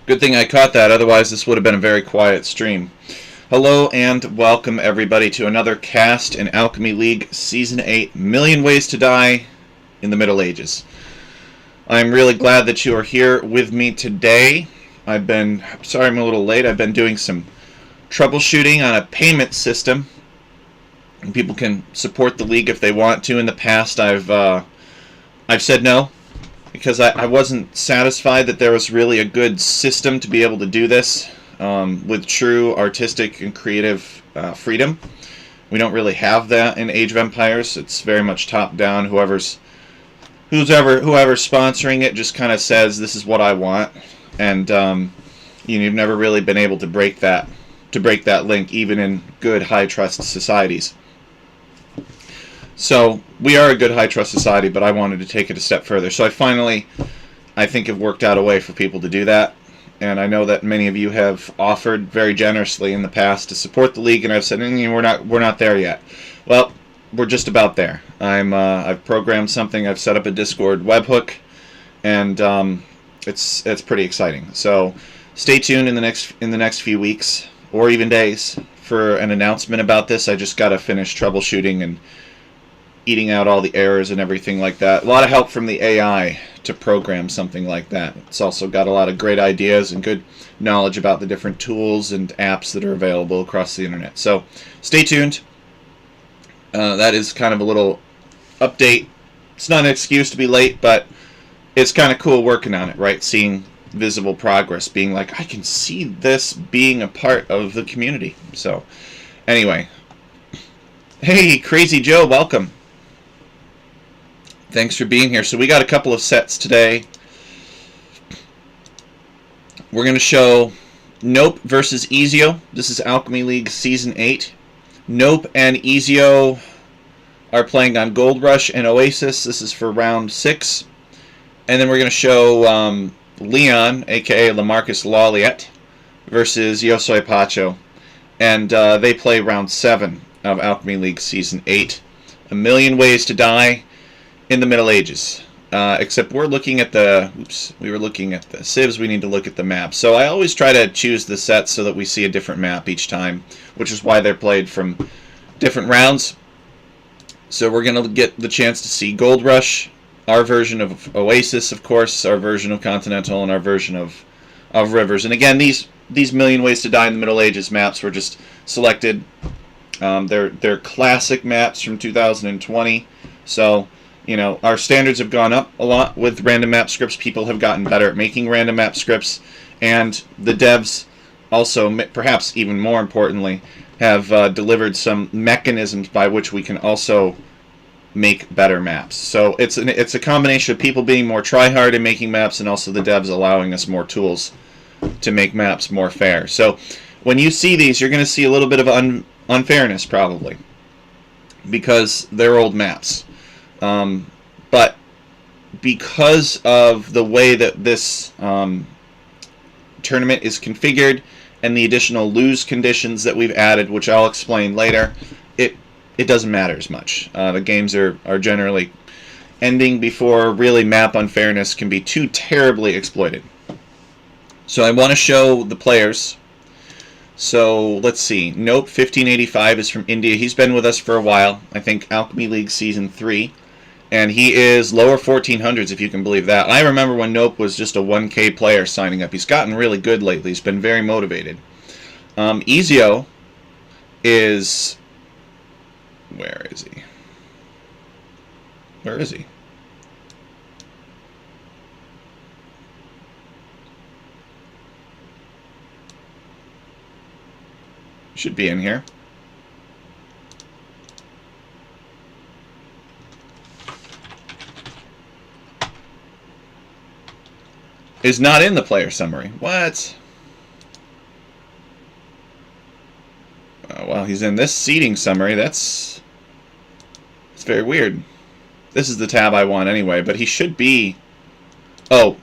Good thing I caught that, otherwise this would have been a very quiet stream. Hello and welcome everybody to another cast in Alchemy League Season 8, Million Ways to Die in the Middle Ages. I'm really glad that you are here with me today. Sorry I'm a little late, I've been doing some troubleshooting on a payment system. And people can support the league if they want to. In the past I've said no, because I wasn't satisfied that there was really a good system to be able to do this with true artistic and creative freedom. We don't really have that in Age of Empires. It's very much top down. Whoever's sponsoring it just kind of says, this is what I want, and you've never really been able to break that link, even in good high trust societies. So we are a good high trust society, but I wanted to take it a step further. So I think have worked out a way for people to do that, and I know that many of you have offered very generously in the past to support the league, and I've said, we're not there yet. Well, we're just about there. I've programmed something. I've set up a Discord webhook, and it's pretty exciting. So stay tuned in the next few weeks or even days for an announcement about this. I just got to finish troubleshooting and eating out all the errors and everything like that. A lot of help from the AI to program something like that. It's also got a lot of great ideas and good knowledge about the different tools and apps that are available across the internet. So stay tuned. That is kind of a little update. It's not an excuse to be late, but it's kind of cool working on it, right? Seeing visible progress, being like, I can see this being a part of the community. So anyway, hey, Crazy Joe, welcome. Thanks for being here. So we got a couple of sets today. We're going to show Nope versus Ezio. This is Alchemy League Season 8. Nope and Ezio are playing on Gold Rush and Oasis. This is for round 6. And then we're going to show Leon, aka Lamarcus Lawliet, versus Yosoi Pacho. And they play round 7 of Alchemy League Season 8. A Million Ways to Die in the Middle Ages. Except we're looking at we were looking at the civs, we need to look at the map. So I always try to choose the sets so that we see a different map each time, which is why they're played from different rounds. So we're going to get the chance to see Gold Rush, our version of Oasis, of course, our version of Continental, and our version of Rivers. And again, these Million Ways to Die in the Middle Ages maps were just selected. They're classic maps from 2020. So our standards have gone up a lot with random map scripts. People have gotten better at making random map scripts, and the devs also, perhaps even more importantly, have delivered some mechanisms by which we can also make better maps. So it's a combination of people being more try-hard in making maps, and also the devs allowing us more tools to make maps more fair. So when you see these, you're going to see a little bit of unfairness, probably, because they're old maps. But because of the way that this tournament is configured and the additional lose conditions that we've added, which I'll explain later, it doesn't matter as much. The games are generally ending before really map unfairness can be too terribly exploited. So I want to show the players. So let's see. Nope, 1585 is from India. He's been with us for a while. I think Alchemy League Season 3. And he is lower 1400s, if you can believe that. I remember when Nope was just a 1K player signing up. He's gotten really good lately. He's been very motivated. Ezio is... Where is he? Where is he? Should be in here. Is not in the player summary. What? Well, he's in this seating summary. That's very weird. This is the tab I want anyway, but he should be... Oh,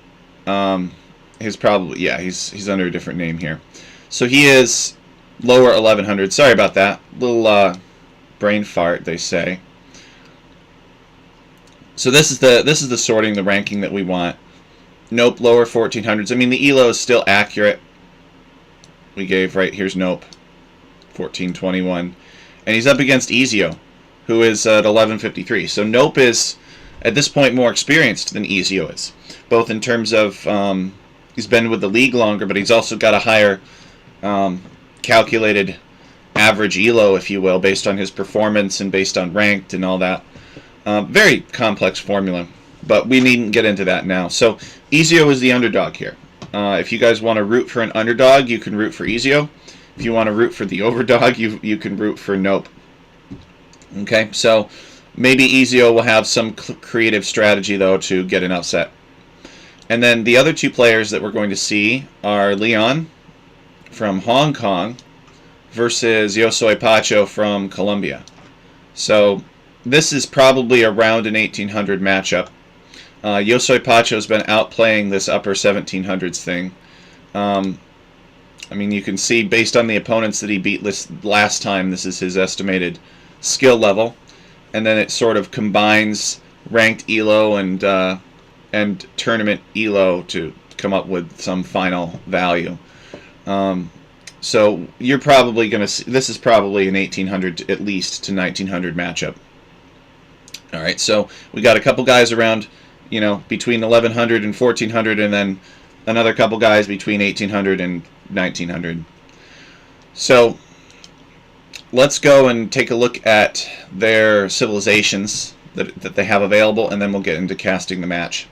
he's probably... Yeah, he's under a different name here. So he is lower 1100. Sorry about that. Little brain fart, they say. So this is the sorting, the ranking that we want. Nope, lower 1400s. I mean, the ELO is still accurate. We gave, right, here's Nope, 1421. And he's up against Ezio, who is at 1153. So Nope is, at this point, more experienced than Ezio is. Both in terms of, he's been with the league longer, but he's also got a higher calculated average ELO, if you will, based on his performance and based on ranked and all that. Very complex formula, but we needn't get into that now. So Ezio is the underdog here. If you guys want to root for an underdog, you can root for Ezio. If you want to root for the overdog, you can root for Nope. Okay, so maybe Ezio will have some creative strategy, though, to get an upset. And then the other two players that we're going to see are Leon from Hong Kong versus Yosoi Pacho from Colombia. So this is probably around an 1800 matchup. Yosoi Pacho's been outplaying this upper 1700s thing. I mean, you can see based on the opponents that he beat last time, this is his estimated skill level. And then it sort of combines ranked ELO and tournament ELO to come up with some final value. So you're probably going to see, this is probably an 1800 at least to 1900 matchup. All right, so we got a couple guys around, you know, between 1100 and 1400, and then another couple guys between 1800 and 1900. So let's go and take a look at their civilizations that they have available, and then we'll get into casting the match.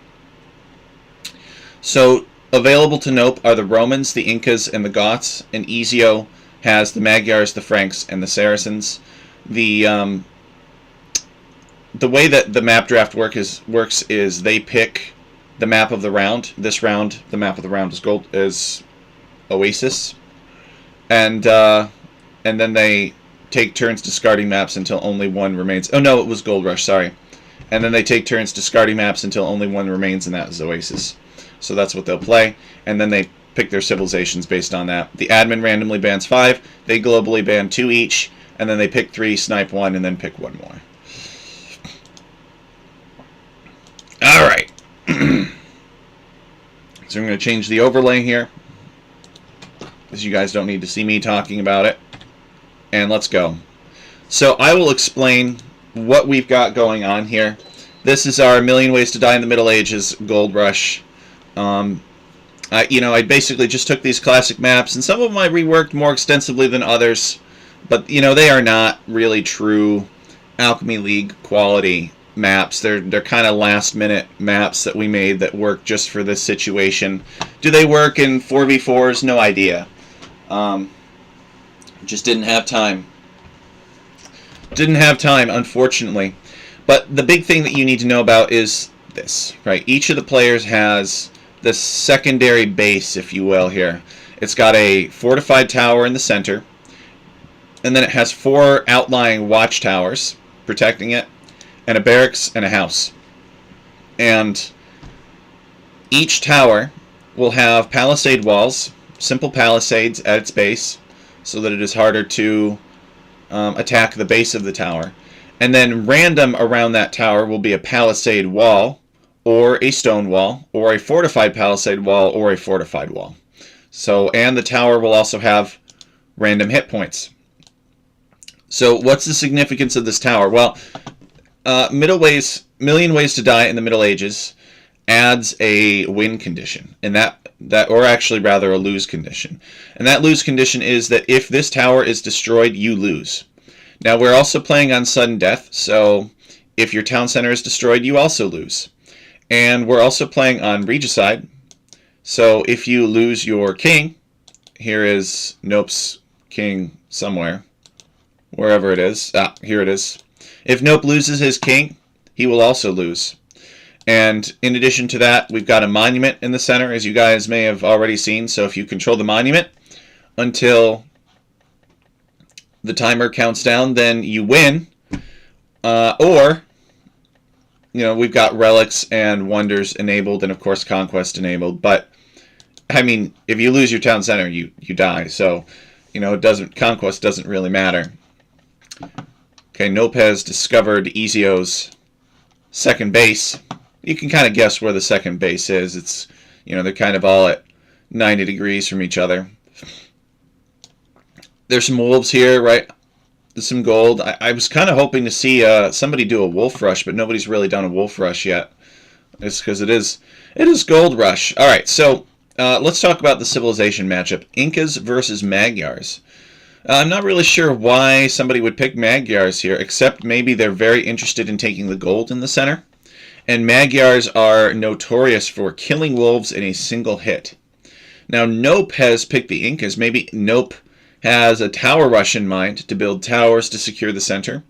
So available to Nope are the Romans, the Incas, and the Goths, and Ezio has the Magyars, the Franks, and the Saracens. The way that the map draft works is they pick the map of the round. This round, the map of the round is Oasis, and then they take turns discarding maps until only one remains. Oh no, it was Gold Rush. Sorry. And then they take turns discarding maps until only one remains, and that is Oasis. So that's what they'll play, and then they pick their civilizations based on that. The admin randomly bans 5. They globally ban 2 each, and then they pick 3, snipe 1, and then pick 1 more. All right. So I'm going to change the overlay here, because you guys don't need to see me talking about it. And let's go. So I will explain what we've got going on here. This is our Million Ways to Die in the Middle Ages Gold Rush. I basically just took these classic maps, and some of them I reworked more extensively than others, but they are not really true Alchemy League quality maps. They're kind of last minute maps that we made that work just for this situation. Do they work in 4v4s? No idea. Just didn't have time. Didn't have time, unfortunately. But the big thing that you need to know about is this, right? Each of the players has the secondary base, if you will, here. It's got a fortified tower in the center, and then it has 4 outlying watchtowers protecting it, and a barracks and a house. And each tower will have palisade walls, simple palisades at its base, so that it is harder to attack the base of the tower. And then random around that tower will be a palisade wall, or a stone wall, or a fortified palisade wall, or a fortified wall. So, and the tower will also have random hit points. So what's the significance of this tower? Well, Million Ways to Die in the Middle Ages adds a win condition, and or actually rather a lose condition. And that lose condition is that if this tower is destroyed, you lose. Now we're also playing on sudden death, so if your town center is destroyed, you also lose. And we're also playing on regicide, so if you lose your king, here is Nope's king somewhere, wherever it is. Here it is. If Nope loses his king, he will also lose. And in addition to that, we've got a monument in the center, as you guys may have already seen. So if you control the monument until the timer counts down, then you win. Or, we've got relics and wonders enabled, and of course conquest enabled. But I mean, if you lose your town center, you die. So, conquest doesn't really matter. Okay, Nope has discovered Ezio's second base. You can kind of guess where the second base is. It's You know, they're kind of all at 90 degrees from each other. There's some wolves here, right? There's some gold. I was kind of hoping to see somebody do a wolf rush, but nobody's really done a wolf rush yet. It's because it is gold rush. All right, so let's talk about the civilization matchup. Incas versus Magyars. I'm not really sure why somebody would pick Magyars here, except maybe they're very interested in taking the gold in the center. And Magyars are notorious for killing wolves in a single hit. Now, Nope has picked the Incas. Maybe Nope has a tower rush in mind to build towers to secure the center.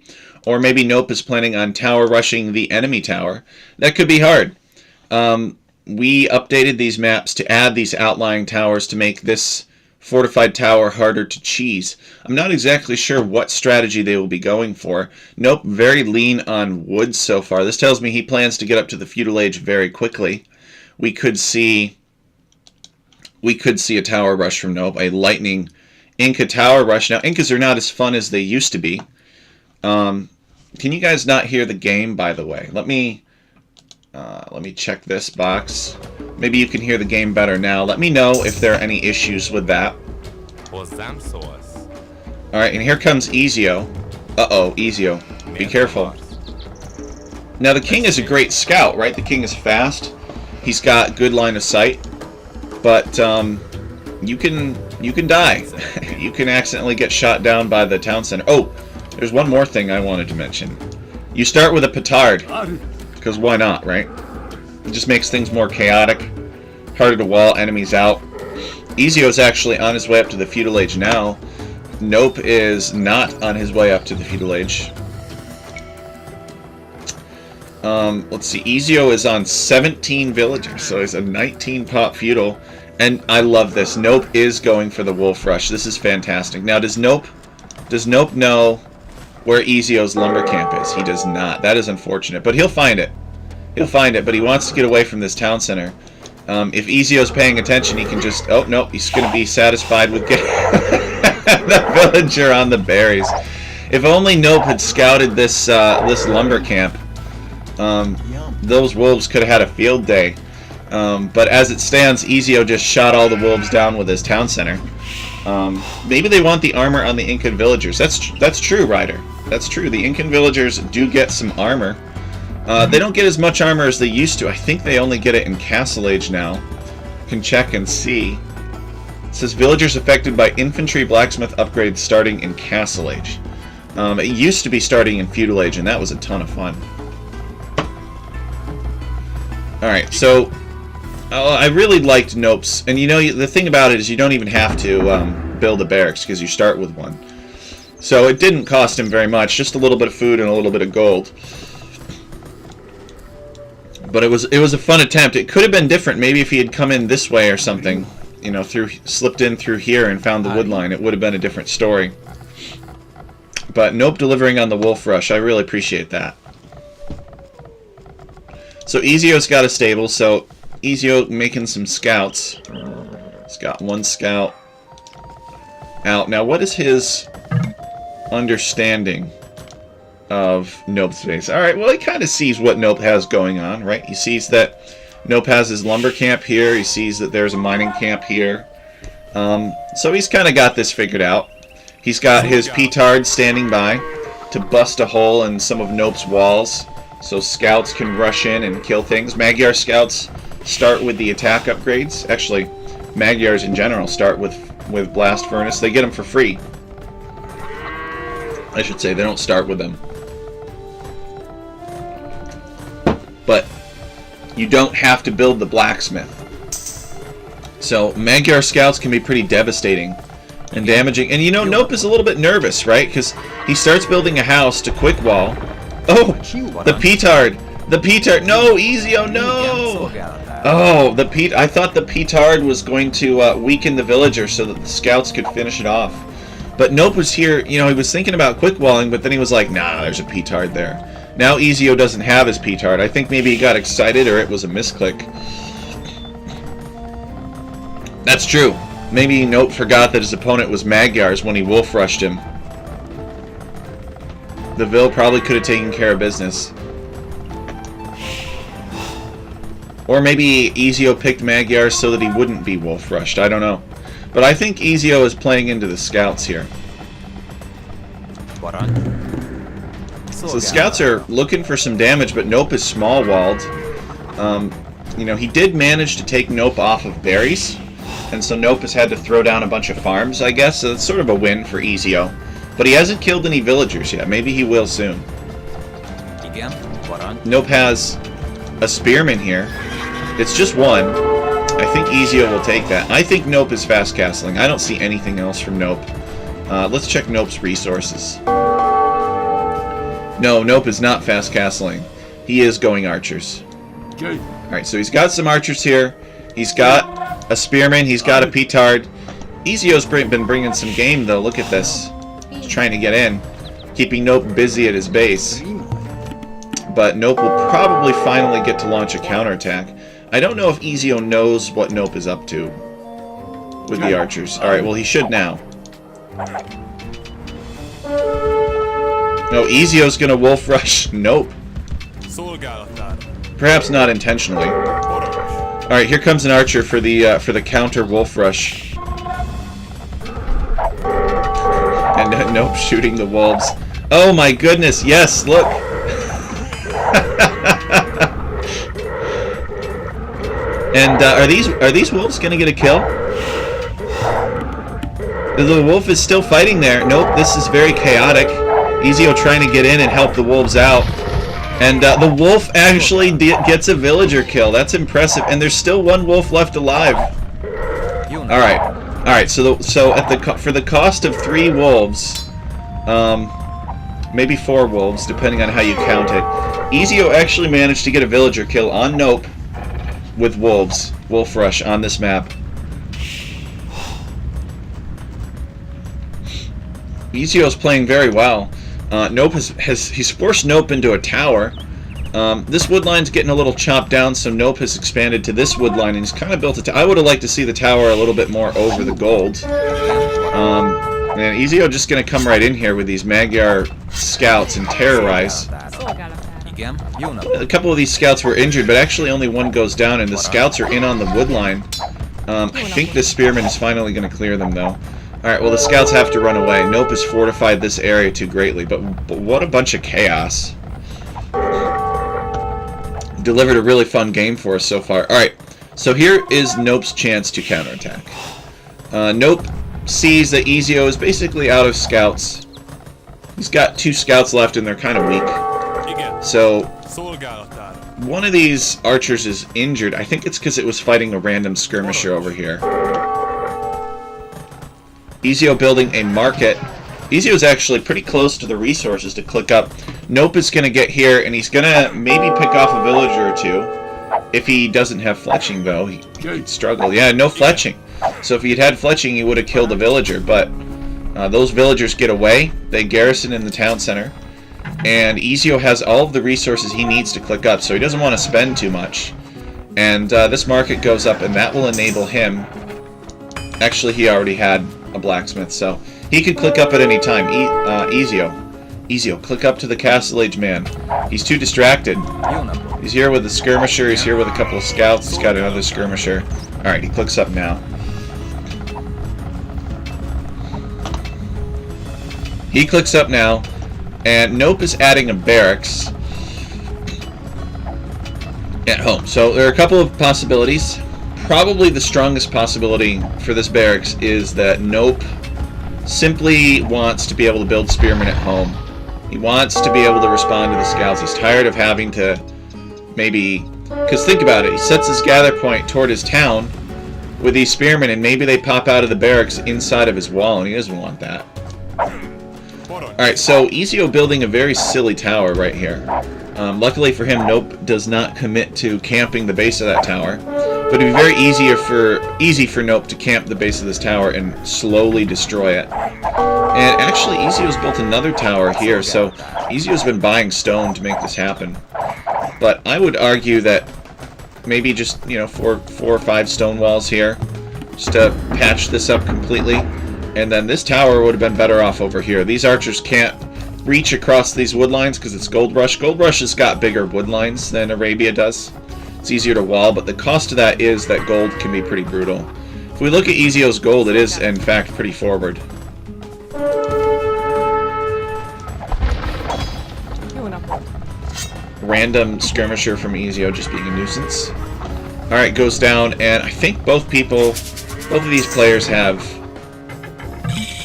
Or maybe Nope is planning on tower rushing the enemy tower. That could be hard. We updated these maps to add these outlying towers to make this fortified tower harder to cheese. I'm not exactly sure what strategy they will be going for. Nope, very lean on wood so far. This tells me he plans to get up to the feudal age very quickly. We could see a tower rush from Nope, a lightning Inca tower rush. Now, Incas are not as fun as they used to be. Can you guys not hear the game, by the way? Let me check this box. Maybe you can hear the game better now. Let me know if there are any issues with that. Alright, and here comes Ezio. Uh-oh, Ezio. Be careful. Now, the king is a great scout, right? The king is fast. He's got good line of sight. But, you can die. You can accidentally get shot down by the town center. Oh, there's one more thing I wanted to mention. You start with a petard. Because why not, right? It just makes things more chaotic. Harder to wall enemies out. Ezio's actually on his way up to the feudal age now. Nope is not on his way up to the feudal age. Let's see. Ezio is on 17 villagers, so he's a 19 pop feudal. And I love this. Nope is going for the wolf rush. This is fantastic. Now, does Nope know where Ezio's lumber camp is? He does not. That is unfortunate, but he'll find it. He'll find it, but he wants to get away from this town center. If Ezio's paying attention, he can just... Oh, nope, he's going to be satisfied with getting the villager on the berries. If only Nope had scouted this this lumber camp, those wolves could have had a field day. But as it stands, Ezio just shot all the wolves down with his town center. Maybe they want the armor on the Incan villagers. That's true, Ryder. That's true. The Incan villagers do get some armor. They don't get as much armor as they used to. I think they only get it in Castle Age now. Can check and see. It says villagers affected by infantry blacksmith upgrades starting in Castle Age. It used to be starting in Feudal Age, and that was a ton of fun. Alright, so I really liked Nope's. And you know, the thing about it is you don't even have to build a barracks because you start with one. So it didn't cost him very much, just a little bit of food and a little bit of gold. But it was a fun attempt. It could have been different. Maybe if he had come in this way or something, you know, slipped in through here and found the wood line, it would have been a different story. But Nope delivering on the wolf rush, I really appreciate that. So Ezio's got a stable, so Ezio making some scouts. He's got one scout out. Now, what is his understanding of Nope's base? Alright, well, he kind of sees what Nope has going on, right? He sees that Nope has his lumber camp here. He sees that there's a mining camp here. So he's kind of got this figured out. He's got his petard standing by to bust a hole in some of Nope's walls so scouts can rush in and kill things. Magyar scouts start with the attack upgrades. Actually, Magyars in general start with Blast Furnace. They get them for free. I should say, they don't start with them. But you don't have to build the blacksmith. So Magyar scouts can be pretty devastating and damaging. And you know, Nope is a little bit nervous, right? Because he starts building a house to quick wall. Oh, the petard! The petard! No, Ezio, no! Oh, I thought the petard was going to weaken the villager so that the scouts could finish it off. But Nope was here, you know, he was thinking about quick walling, but then he was like, nah, there's a petard there. Now Ezio doesn't have his petard. I think maybe he got excited or it was a misclick. That's true. Maybe Nope forgot that his opponent was Magyars when he wolf rushed him. The Vil probably could have taken care of business. Or maybe Ezio picked Magyar so that he wouldn't be wolf rushed. I don't know. But I think Ezio is playing into the scouts here. So the scouts are looking for some damage, but Nope is small-walled. You know, he did manage to take Nope off of berries, and so Nope has had to throw down a bunch of farms, I guess. So it's sort of a win for Ezio. But he hasn't killed any villagers yet. Maybe he will soon. Nope has a spearman here. It's just one. I think Ezio will take that. I think Nope is fast castling. I don't see anything else from Nope. Let's check Nope's resources. No, Nope is not fast castling. He is going archers. Alright, so he's got some archers here. He's got a spearman. He's got a petard. Ezio's been bringing some game, though. Look at this. He's trying to get in. Keeping Nope busy at his base. But Nope will probably finally get to launch a counterattack. I don't know if Ezio knows what Nope is up to with the archers. Alright, well he should now. No, Ezio's gonna wolf rush Nope. Perhaps not intentionally. Alright, here comes an archer for the counter wolf rush. And Nope shooting the wolves. Oh my goodness, yes, look! And are these wolves gonna get a kill? The wolf is still fighting there. Nope, this is very chaotic. Ezio trying to get in and help the wolves out. And the wolf actually gets a villager kill. That's impressive. And there's still one wolf left alive. Alright. So for the cost of 3 wolves, maybe 4 wolves, depending on how you count it, Ezio actually managed to get a villager kill on Nope with wolves. Wolf rush on this map. Ezio's playing very well. Nope he's forced Nope into a tower. This wood line's getting a little chopped down, so Nope has expanded to this wood line, and he's kind of built I would have liked to see the tower a little bit more over the gold. And Ezio just going to come right in here with these Magyar scouts and terrorize. A couple of these scouts were injured, but actually only one goes down, and the scouts are in on the wood line. I think the spearman is finally going to clear them, though. Alright, well the scouts have to run away. Nope has fortified this area too greatly, but what a bunch of chaos. Delivered a really fun game for us so far. Alright, so here is Nope's chance to counterattack. Nope sees that Ezio is basically out of scouts. He's got 2 scouts left and they're kind of weak. So, one of these archers is injured. I think it's because it was fighting a random skirmisher over here. Ezio building a market. Ezio's actually pretty close to the resources to click up. Nope is going to get here, and he's going to maybe pick off a villager or 2. If he doesn't have fletching, though, he'd struggle. Yeah, no fletching. So if he had fletching, he would have killed a villager. But those villagers get away. They garrison in the town center. And Ezio has all of the resources he needs to click up, so he doesn't want to spend too much. And this market goes up, and that will enable him. Actually, he already had a blacksmith, so he could click up at any time. Ezio, click up to the Castle Age man. He's too distracted. He's here with the skirmisher. He's here with a couple of scouts. He's got another skirmisher. Alright, he clicks up now. He clicks up now, and Nope is adding a barracks at home. So there are a couple of possibilities. Probably the strongest possibility for this barracks is that Nope simply wants to be able to build spearmen at home. He wants to be able to respond to the scouts. He's tired of having to maybe... Because think about it, he sets his gather point toward his town with these spearmen, and maybe they pop out of the barracks inside of his wall, and he doesn't want that. Alright, so Ezio building a very silly tower right here. Luckily for him, Nope does not commit to camping the base of that tower. But it'd be very easy for Nope to camp the base of this tower and slowly destroy it. And actually, Ezio's built another tower here, so Ezio's been buying stone to make this happen. But I would argue that maybe just, 4 or 5 stone walls here, just to patch this up completely. And then this tower would have been better off over here. These archers can't reach across these wood lines because it's Gold Rush. Gold Rush has got bigger wood lines than Arabia does. it's easier to wall, but the cost of that is that gold can be pretty brutal. If we look at Ezio's gold, it is, in fact, pretty forward. Random skirmisher from Ezio just being a nuisance. Alright, goes down, and I think both of these players have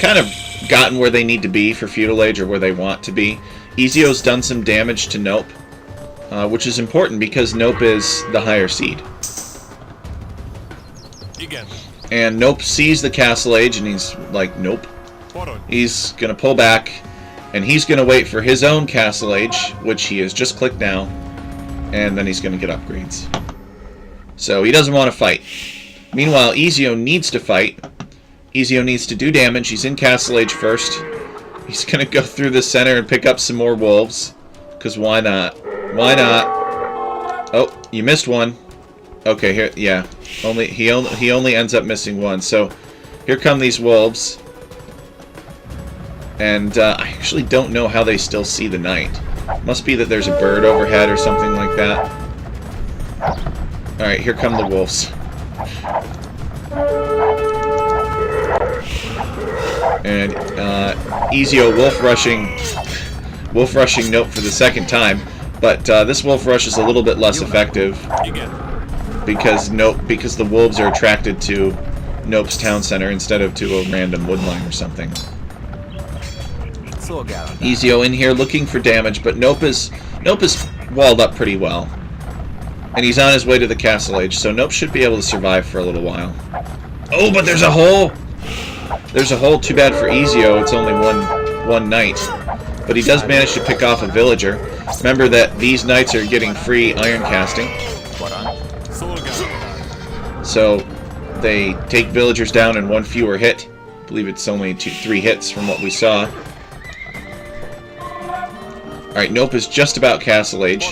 kind of gotten where they need to be for Feudal Age, or where they want to be. Ezio's done some damage to Nope, which is important because Nope is the higher seed. And Nope sees the Castle Age, and he's like, nope. He's going to pull back, and he's going to wait for his own Castle Age, which he has just clicked now, and then he's going to get upgrades. So he doesn't want to fight. Meanwhile, Ezio needs to fight. Ezio needs to do damage. He's in Castle Age first. He's going to go through the center and pick up some more wolves. Because why not? Why not? Oh, you missed one. Okay, here, yeah. He only ends up missing one. So here come these wolves. And I actually don't know how they still see the knight. Must be that there's a bird overhead or something like that. Alright, here come the wolves. And Ezio wolf rushing Nope for the second time, but this wolf rush is a little bit less effective because the wolves are attracted to Nope's town center instead of to a random woodline or something. Ezio in here looking for damage, but Nope is walled up pretty well. And he's on his way to the Castle Age, so Nope should be able to survive for a little while. Oh, but there's a hole! There's a hole. Too bad for Ezio, it's only one knight. But he does manage to pick off a villager. Remember that these knights are getting free iron casting. So they take villagers down in one fewer hit. I believe it's only 3 hits from what we saw. Alright, Nope is just about Castle Age.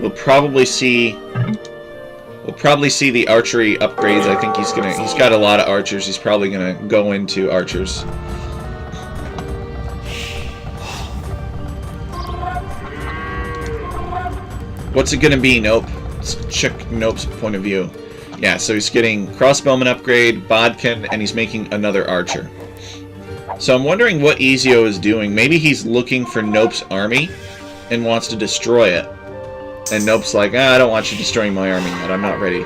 We'll probably see the archery upgrades. I think he's got a lot of archers. He's probably gonna go into archers. What's it gonna be, Nope? Let's check Nope's point of view. Yeah, so he's getting crossbowman upgrade, bodkin, and he's making another archer. So I'm wondering what Ezio is doing. Maybe he's looking for Nope's army and wants to destroy it. And Nope's like, I don't want you destroying my army yet. I'm not ready.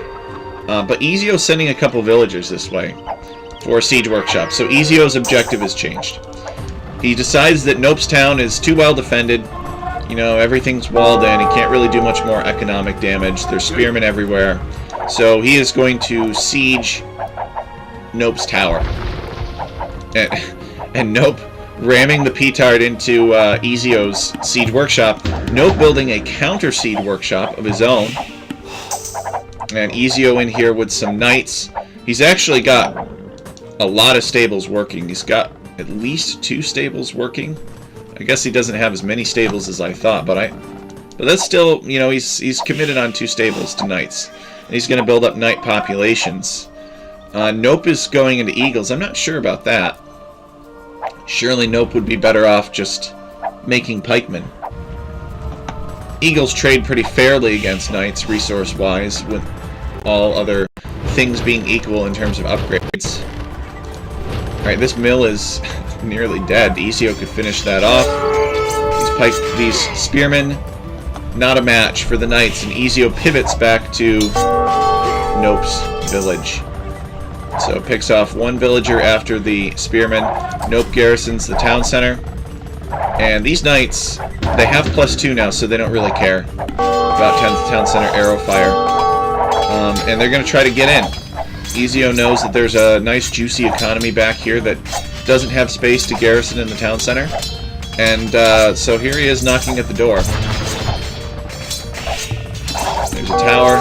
But Ezio's sending a couple villagers this way for a siege workshop. So Ezio's objective has changed. He decides that Nope's town is too well defended. You know, everything's walled in. He can't really do much more economic damage. There's spearmen everywhere. So he is going to siege Nope's tower. And Nope ramming the petard into Ezio's siege workshop. Nope building a counter siege workshop of his own. And Ezio in here with some knights. He's actually got a lot of stables working. He's got at least 2 stables working. I guess he doesn't have as many stables as I thought, but that's still, you know, he's committed on 2 stables to knights. And he's going to build up knight populations. Nope is going into eagles. I'm not sure about that. Surely Nope would be better off just making pikemen. Eagles trade pretty fairly against knights, resource-wise, with all other things being equal in terms of upgrades. Alright, this mill is nearly dead. Ezio could finish that off. These spearmen, not a match for the knights, and Ezio pivots back to Nope's village. So picks off 1 villager after the spearmen. Nope garrisons the town center. And these knights, they have +2 now, so they don't really care about town center arrow fire. And they're going to try to get in. Ezio knows that there's a nice juicy economy back here that doesn't have space to garrison in the town center. And so here he is knocking at the door. There's a tower.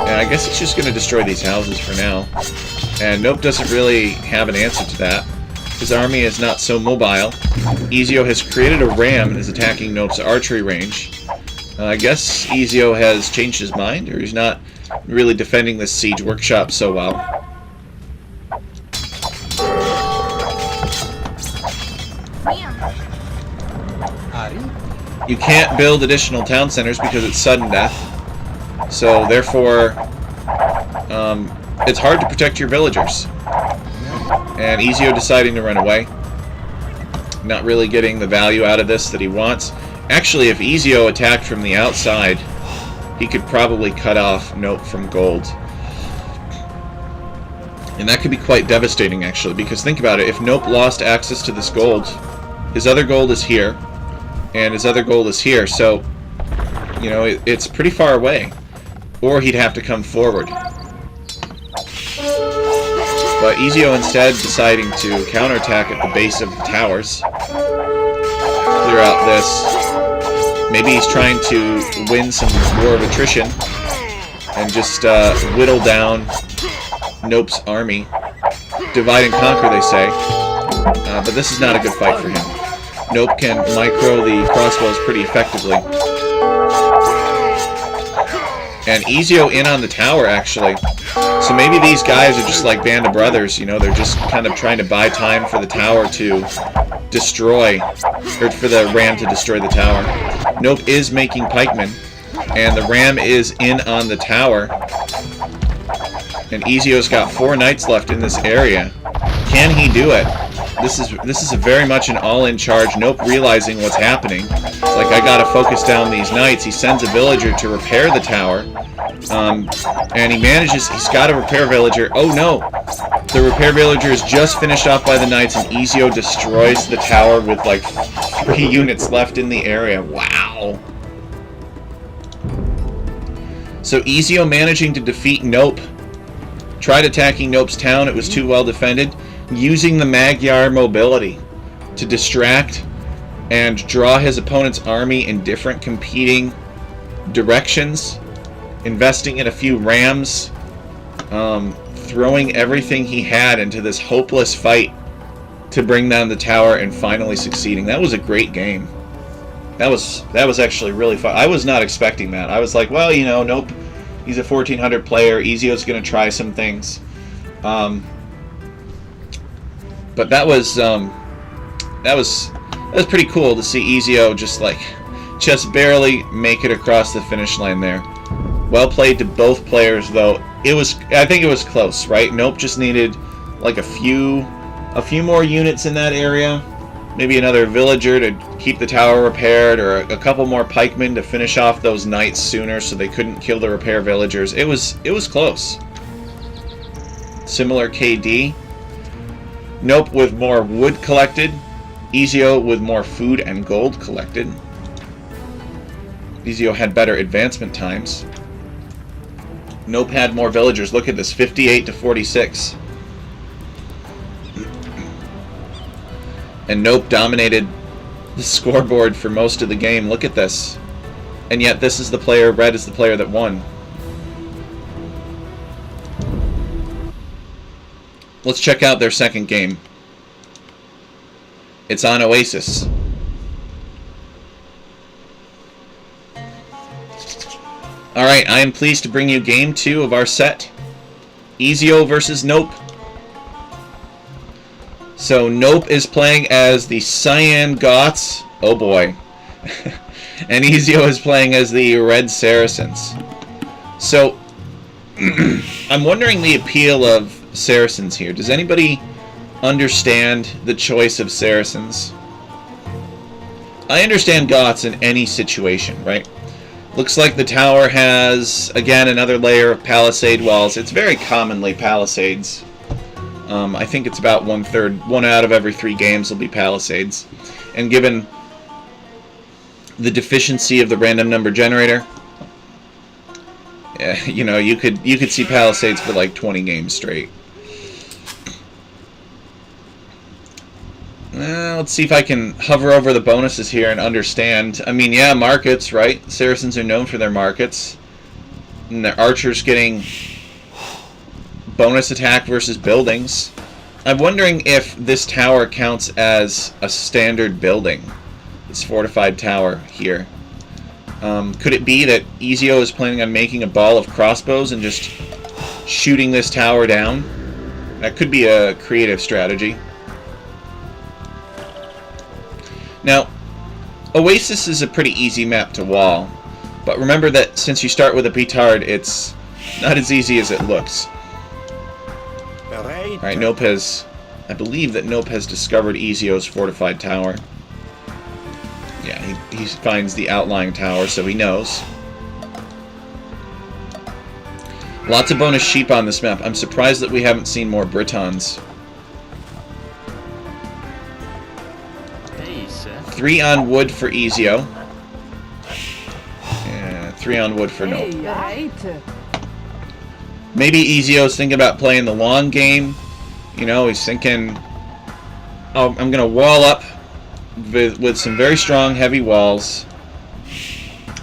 And I guess it's just going to destroy these houses for now. And Nope doesn't really have an answer to that. His army is not so mobile. Ezio has created a ram and is attacking Nope's archery range. I guess Ezio has changed his mind, or he's not really defending this siege workshop so well. You can't build additional town centers because it's sudden death. So therefore, it's hard to protect your villagers. And Ezio deciding to run away. Not really getting the value out of this that he wants. Actually, if Ezio attacked from the outside, he could probably cut off Nope from gold. And that could be quite devastating, actually, because think about it. If Nope lost access to this gold, his other gold is here, and his other gold is here, so, you know, it's pretty far away. Or he'd have to come forward. But Ezio instead deciding to counterattack at the base of the towers. Clear out this. Maybe he's trying to win some war of attrition and just whittle down Nope's army. Divide and conquer, they say. But this is not a good fight for him. Nope can micro the crossbows pretty effectively. And Ezio in on the tower, actually. So maybe these guys are just like Band of Brothers, you know, they're just kind of trying to buy time for the tower to destroy, or for the ram to destroy the tower. Nope is making pikemen, and the ram is in on the tower. And Ezio's got 4 knights left in this area. Can he do it? This is a very much an all-in charge. Nope realizing what's happening. It's like, I gotta focus down these knights. He sends a villager to repair the tower. And he manages, he's got a repair villager. Oh no! The repair villager is just finished off by the knights, and Ezio destroys the tower with like 3 units left in the area. Wow! So Ezio managing to defeat Nope. Tried attacking Nope's town, it was too well defended. Using the Magyar mobility to distract and draw his opponent's army in different competing directions. Investing in a few rams. Throwing everything he had into this hopeless fight to bring down the tower and finally succeeding. That was a great game. That was actually really fun. I was not expecting that. I was like, well, you know, Nope. He's a 1400 player. Ezio's going to try some things. But that was pretty cool to see Ezio just barely make it across the finish line there. Well played to both players, though. I think it was close, right? Nope just needed like a few more units in that area. Maybe another villager to keep the tower repaired, or a couple more pikemen to finish off those knights sooner so they couldn't kill the repair villagers. It was close. Similar KD. Nope with more wood collected. Ezio with more food and gold collected. Ezio had better advancement times. Nope had more villagers. Look at this, 58 to 46. And Nope dominated the scoreboard for most of the game. Look at this. And yet this is the player, red is the player that won. Let's check out their second game. It's on Oasis. Alright, I am pleased to bring you game 2 of our set. Ezio versus Nope. So Nope is playing as the Cyan Goths. Oh boy. And Ezio is playing as the Red Saracens. So, I'm wondering the appeal of Saracens here. Does anybody understand the choice of Saracens? I understand Goths in any situation, right? Looks like the tower has, again, another layer of palisade walls. It's very commonly palisades. I think it's about 1/3, 1 out of every 3 games will be palisades. And given the deficiency of the random number generator, yeah, you know, you could see palisades for like 20 games straight. Let's see if I can hover over the bonuses here and understand. I mean, yeah, markets, right? Saracens are known for their markets. And their archers getting bonus attack versus buildings. I'm wondering if this tower counts as a standard building. This fortified tower here. Could it be that Ezio is planning on making a ball of crossbows and just shooting this tower down? That could be a creative strategy. Now, Oasis is a pretty easy map to wall, But remember that since you start with a petard, it's not as easy as it looks. Alright, Nope has... I believe that Nope has discovered Ezio's fortified tower. Yeah, he finds the outlying tower, so he knows. Lots of bonus sheep on this map. I'm surprised that we haven't seen more Britons. 3 on wood for Ezio. Yeah, 3 on wood for Nope. Maybe Ezio's thinking about playing the long game. You know, he's thinking, oh, I'm going to wall up with some very strong, heavy walls.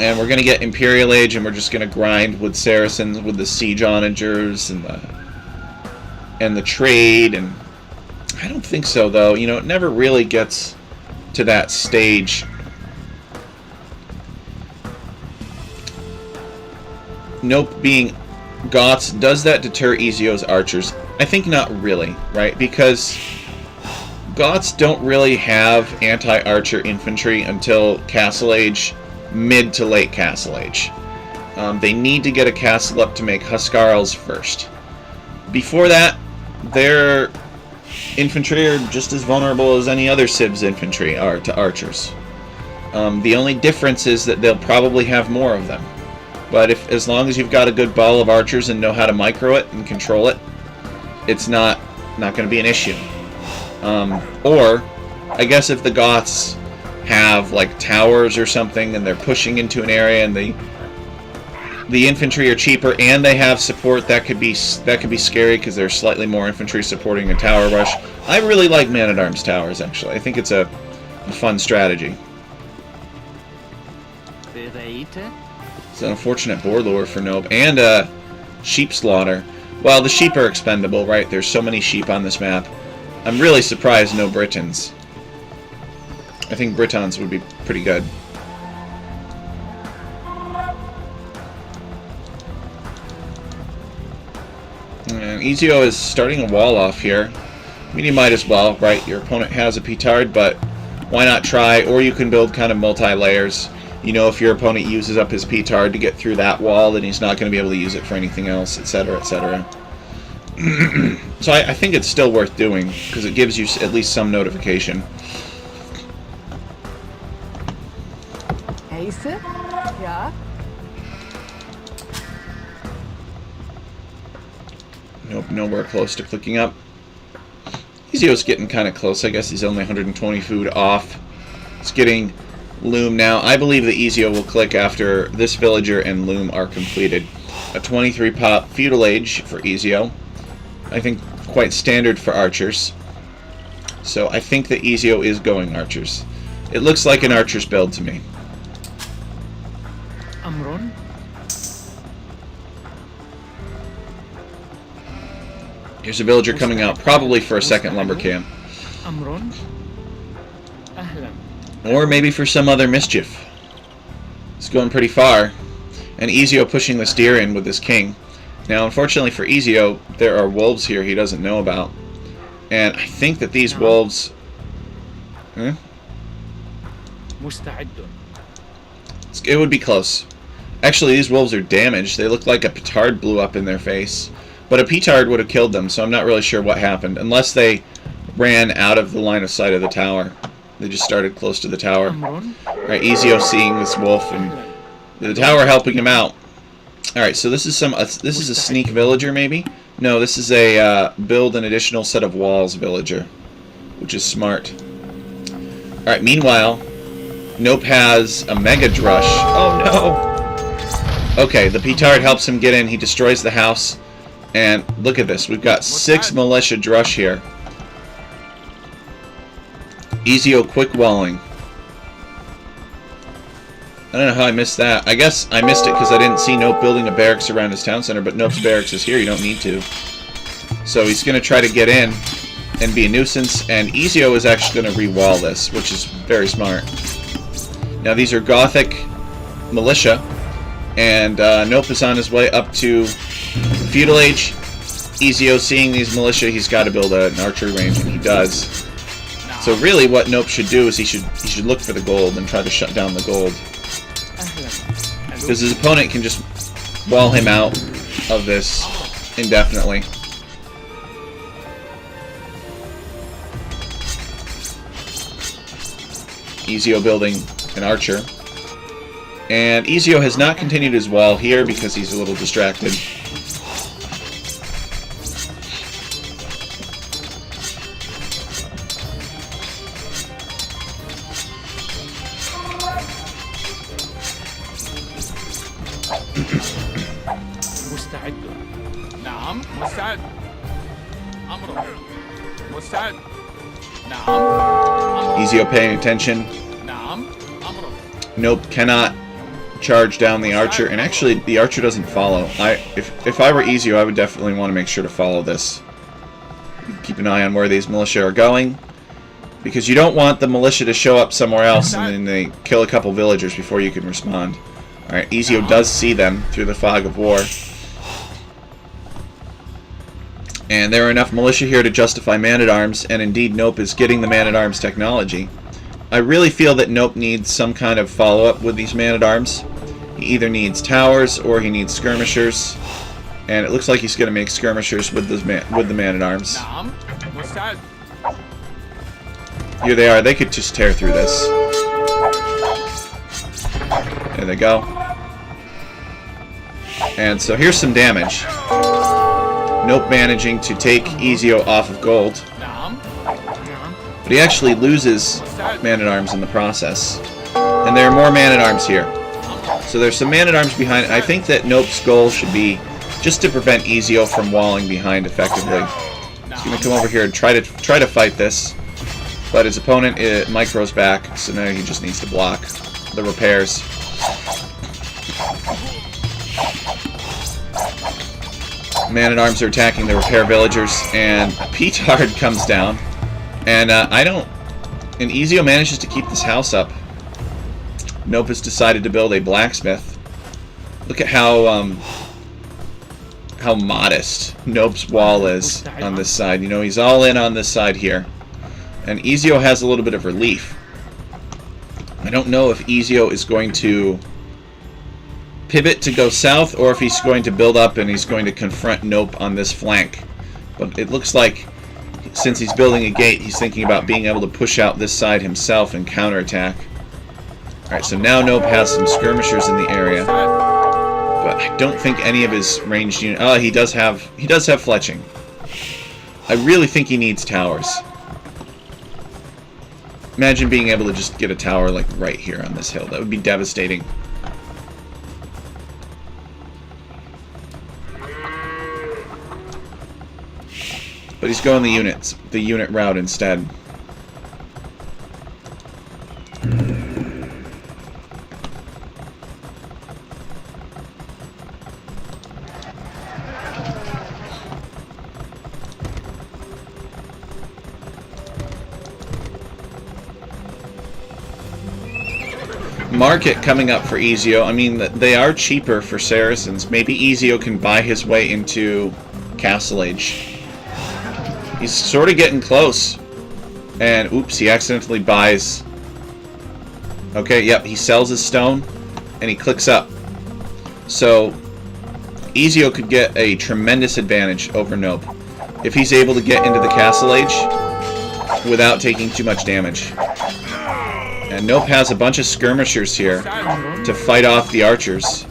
And we're going to get Imperial Age, and we're just going to grind with Saracens, with the siege onagers and the trade. And I don't think so, though. You know, it never really gets to that stage. Nope being Goths, does that deter Ezio's archers? I think not really, right? Because Goths don't really have anti-archer infantry until Castle Age, mid to late Castle Age. They need to get a castle up to make Huscarls first. Before that, their infantry are just as vulnerable as any other Civ's infantry are to archers. The only difference is that they'll probably have more of them. But as long as you've got a good ball of archers and know how to micro it and control it, it's not going to be an issue. Or, I guess if the Goths have like towers or something and they're pushing into an area and the infantry are cheaper and they have support, that could be scary because there's slightly more infantry supporting a tower rush. I really like man-at-arms towers, actually. I think it's a fun strategy. It's an unfortunate boar lure for Nope. And sheep slaughter. Well, the sheep are expendable, right? There's so many sheep on this map. I'm really surprised no Britons. I think Britons would be pretty good. And Ezio is starting a wall off here. I mean, you might as well, right? Your opponent has a petard, but why not try? Or you can build kind of multi-layers. You know, if your opponent uses up his petard to get through that wall, then he's not going to be able to use it for anything else, etc., etc. So I think it's still worth doing, because it gives you at least some notification. Ace? Yeah? Nope, nowhere close to clicking up. Ezio's getting kind of close. I guess he's only 120 food off. It's getting Loom now. I believe that Ezio will click after this villager and Loom are completed. A 23 pop feudal age for Ezio. I think quite standard for archers. So I think that Ezio is going archers. It looks like an archer's build to me. Amron? Here's a villager coming out, probably for a second lumber camp. Amron? Ahlan. Or maybe for some other mischief. It's going pretty far. And Ezio pushing this deer in with his king. Now, unfortunately for Ezio, there are wolves here he doesn't know about. And I think that these wolves... It would be close. Actually, these wolves are damaged. They look like a petard blew up in their face. But a petard would have killed them, so I'm not really sure what happened. Unless they ran out of the line of sight of the tower. They just started close to the tower. Alright, Ezio seeing this wolf and the tower helping him out. Alright, so this is a sneak villager, maybe? No, this is a build an additional set of walls villager, which is smart. Alright, meanwhile, Nope has a mega drush. Oh no! Okay, the petard helps him get in. He destroys the house. And look at this. We've got 6 militia drush here. Ezio quick walling. I don't know how I missed that. I guess I missed it because I didn't see Nope building a barracks around his town center, but Nope's barracks is here. You don't need to. So he's going to try to get in and be a nuisance, and Ezio is actually going to re-wall this, which is very smart. Now these are Gothic militia, and Nope is on his way up to Feudal Age. Ezio seeing these militia, he's got to build an archery range, and he does. So really what Nope should do is he should look for the gold and try to shut down the gold. Because his opponent can just wall him out of this indefinitely. Ezio building an archer. And Ezio has not continued his wall here because he's a little distracted. مستعد. نعم مستعد. أمرك. مستعد. نعم. Ezio paying attention. نعم. أمرك. Nope cannot charge down the archer, and actually the archer doesn't follow. If I were Ezio, I would definitely want to make sure to follow this. Keep an eye on where these militia are going, because you don't want the militia to show up somewhere else and then they kill a couple villagers before you can respond. Alright, Ezio does see them through the fog of war. And there are enough militia here to justify man-at-arms, and indeed Nope is getting the man-at-arms technology. I really feel that Nope needs some kind of follow-up with these man-at-arms. He either needs towers or he needs skirmishers. And it looks like he's going to make skirmishers with the man-at-arms. Here they are. They could just tear through this. There they go. And so here's some damage. Nope managing to take Ezio off of gold. But he actually loses man-at-arms in the process. And there are more man-at-arms here. So there's some man-at-arms behind it. I think that Nope's goal should be just to prevent Ezio from walling behind effectively. He's going to come over here and try to fight this. But his opponent micros back, so now he just needs to block the repairs. Man-at-arms are attacking the repair villagers, and Petard comes down. And and Ezio manages to keep this house up. Nope has decided to build a blacksmith. Look at how modest Nope's wall is on this side. You know, he's all in on this side here. And Ezio has a little bit of relief. I don't know if Ezio is going to pivot to go south or if he's going to build up and he's going to confront Nope on this flank. But it looks like since he's building a gate, he's thinking about being able to push out this side himself and counterattack. Alright, so now Nope has some skirmishers in the area. But I don't think any of his ranged units... Oh, he does have fletching. I really think he needs towers. Imagine being able to just get a tower like right here on this hill. That would be devastating. But he's going the unit route instead. Market coming up for Ezio. I mean, they are cheaper for Saracens. Maybe Ezio can buy his way into Castle Age. He's sort of getting close. And, oops, he accidentally buys... Okay, yep, he sells his stone, and he clicks up. So, Ezio could get a tremendous advantage over Nope if he's able to get into the Castle Age without taking too much damage. And Nope has a bunch of skirmishers here to fight off the archers.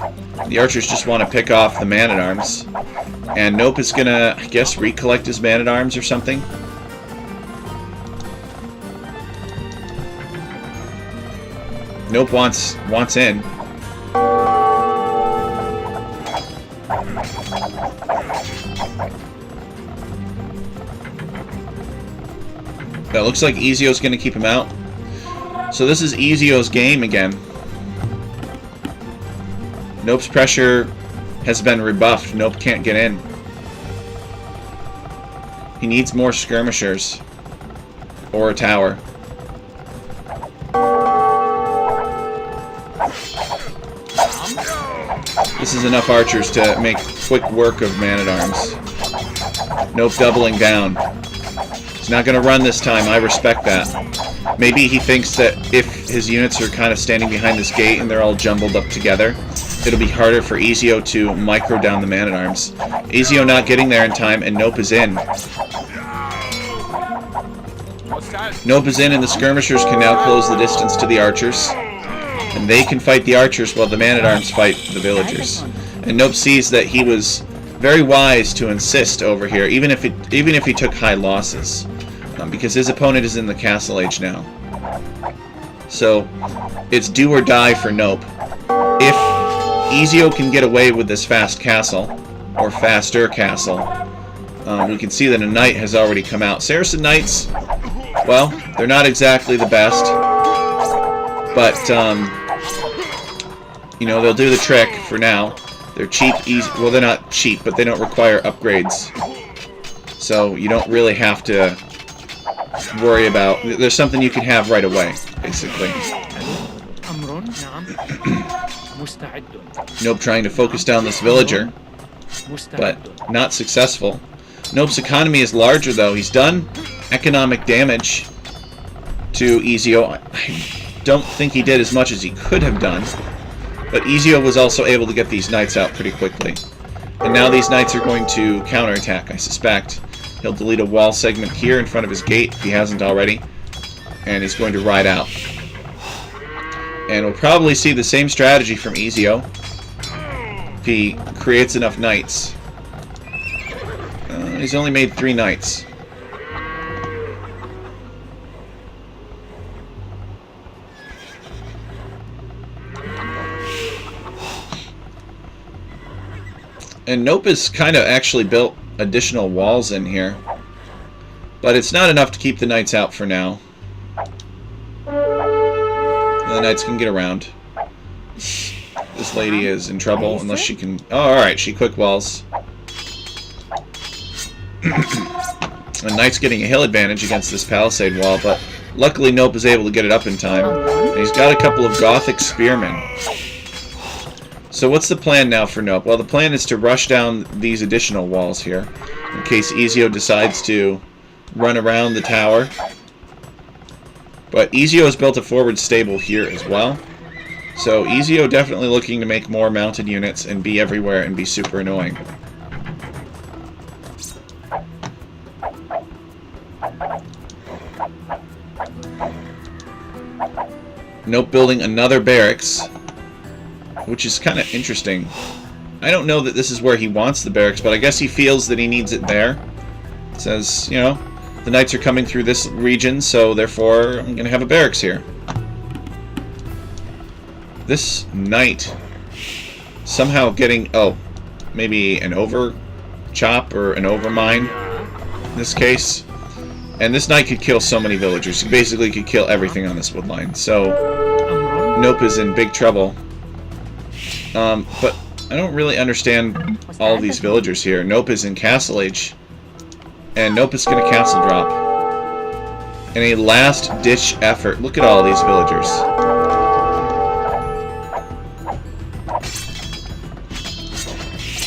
The archers just want to pick off the man-at-arms. And Nope is gonna, I guess, recollect his man-at-arms or something. Nope wants in. That looks like Ezio's gonna keep him out. So this is Ezio's game again. Nope's pressure has been rebuffed. Nope can't get in. He needs more skirmishers. Or a tower. This is enough archers to make quick work of man-at-arms. Nope doubling down. He's not going to run this time. I respect that. Maybe he thinks that if his units are kind of standing behind this gate and they're all jumbled up together, it'll be harder for Ezio to micro down the man-at-arms. Ezio not getting there in time, and Nope is in. Nope is in, and the skirmishers can now close the distance to the archers. And they can fight the archers while the man-at-arms fight the villagers. And Nope sees that he was very wise to insist over here, even if he took high losses. Because his opponent is in the castle age now. So, it's do or die for Nope. If Ezio can get away with this fast castle, or faster castle, we can see that a knight has already come out. Saracen knights, well, they're not exactly the best, but, you know, they'll do the trick for now. They're cheap, easy. Well, they're not cheap, but they don't require upgrades. So, you don't really have to worry about... There's something you can have right away, basically. Nope trying to focus down this villager, but not successful. Nope's economy is larger, though. He's done economic damage to Ezio. I don't think he did as much as he could have done, but Ezio was also able to get these knights out pretty quickly. And now these knights are going to counterattack, I suspect. He'll delete a wall segment here in front of his gate, if he hasn't already, and he's going to ride out. And we'll probably see the same strategy from Ezio if he creates enough knights. He's only made 3 knights. And Nope has kind of actually built additional walls in here. But it's not enough to keep the knights out for now. The knights can get around. This lady is in trouble unless she can... Oh, alright, she quick walls. The knight's getting a hill advantage against this palisade wall, but luckily Nope is able to get it up in time. And he's got a couple of Gothic spearmen. So what's the plan now for Nope? Well, the plan is to rush down these additional walls here, in case Ezio decides to run around the tower. But Ezio has built a forward stable here as well. So Ezio definitely looking to make more mounted units and be everywhere and be super annoying. Nope building another barracks, which is kind of interesting. I don't know that this is where he wants the barracks, but I guess he feels that he needs it there. It says, you know, the knights are coming through this region, so therefore I'm going to have a barracks here. This knight somehow getting, oh, maybe an over chop or an over mine in this case. And this knight could kill so many villagers. He basically could kill everything on this wood line. So Nope is in big trouble. But I don't really understand all of these villagers here. Nope is in castle age. And Nope is going to castle drop. In a last-ditch effort. Look at all these villagers.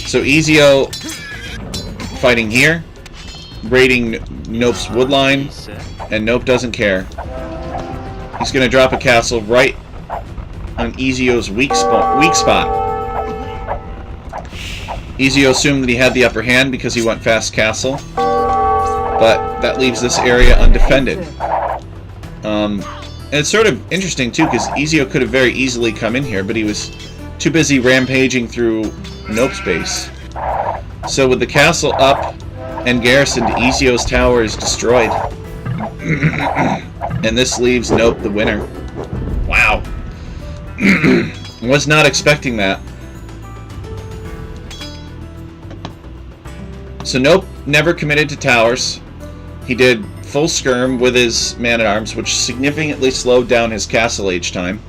So Ezio fighting here, raiding Nope's wood line, and Nope doesn't care. He's going to drop a castle right on Ezio's weak spot. Ezio assumed that he had the upper hand because he went fast castle, but that leaves this area undefended. And it's sort of interesting too, because Ezio could have very easily come in here, but he was too busy rampaging through Nope's base. So with the castle up and garrisoned, Ezio's tower is destroyed. And this leaves Nope the winner. Wow. Was not expecting that. So Nope never committed to towers. He did full skirm with his man-at-arms, which significantly slowed down his castle age time.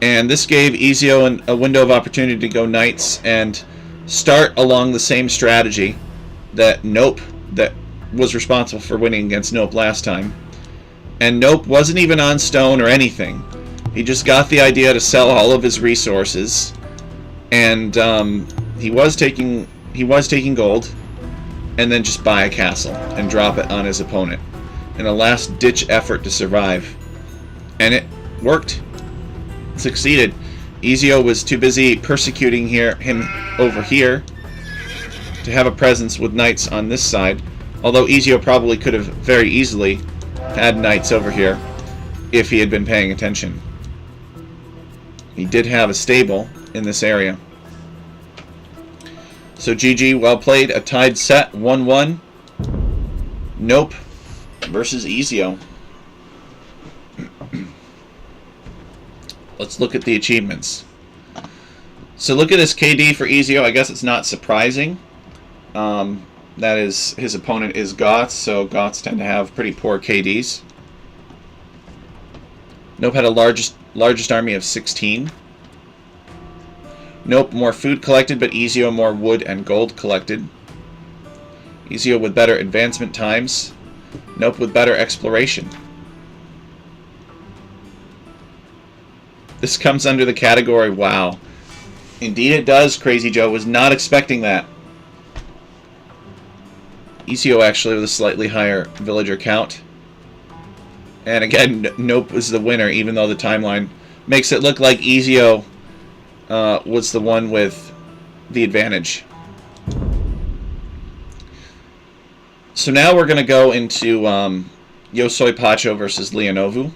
And this gave Ezio a window of opportunity to go knights and start along the same strategy that Nope, that was responsible for winning against Nope last time. And Nope wasn't even on stone or anything. He just got the idea to sell all of his resources, and he was taking gold, and then just buy a castle and drop it on his opponent in a last-ditch effort to survive. And it worked. Succeeded. Ezio was too busy persecuting him over here to have a presence with knights on this side. Although Ezio probably could have very easily had knights over here if he had been paying attention. He did have a stable in this area. So GG, well played. A tied set, 1-1. Nope versus Ezio. Let's look at the achievements. So look at this KD for Ezio. I guess it's not surprising. That is, his opponent is Goths, so Goths tend to have pretty poor KDs. Nope had a largest army of 16. Nope, more food collected, but Ezio more wood and gold collected. Ezio with better advancement times. Nope with better exploration. This comes under the category, wow. Indeed it does, Crazy Joe. Was not expecting that. Ezio actually with a slightly higher villager count. And again, Nope was the winner, even though the timeline makes it look like Ezio was the one with the advantage. So now we're going to go into Yosoi Pacho versus Leonovu.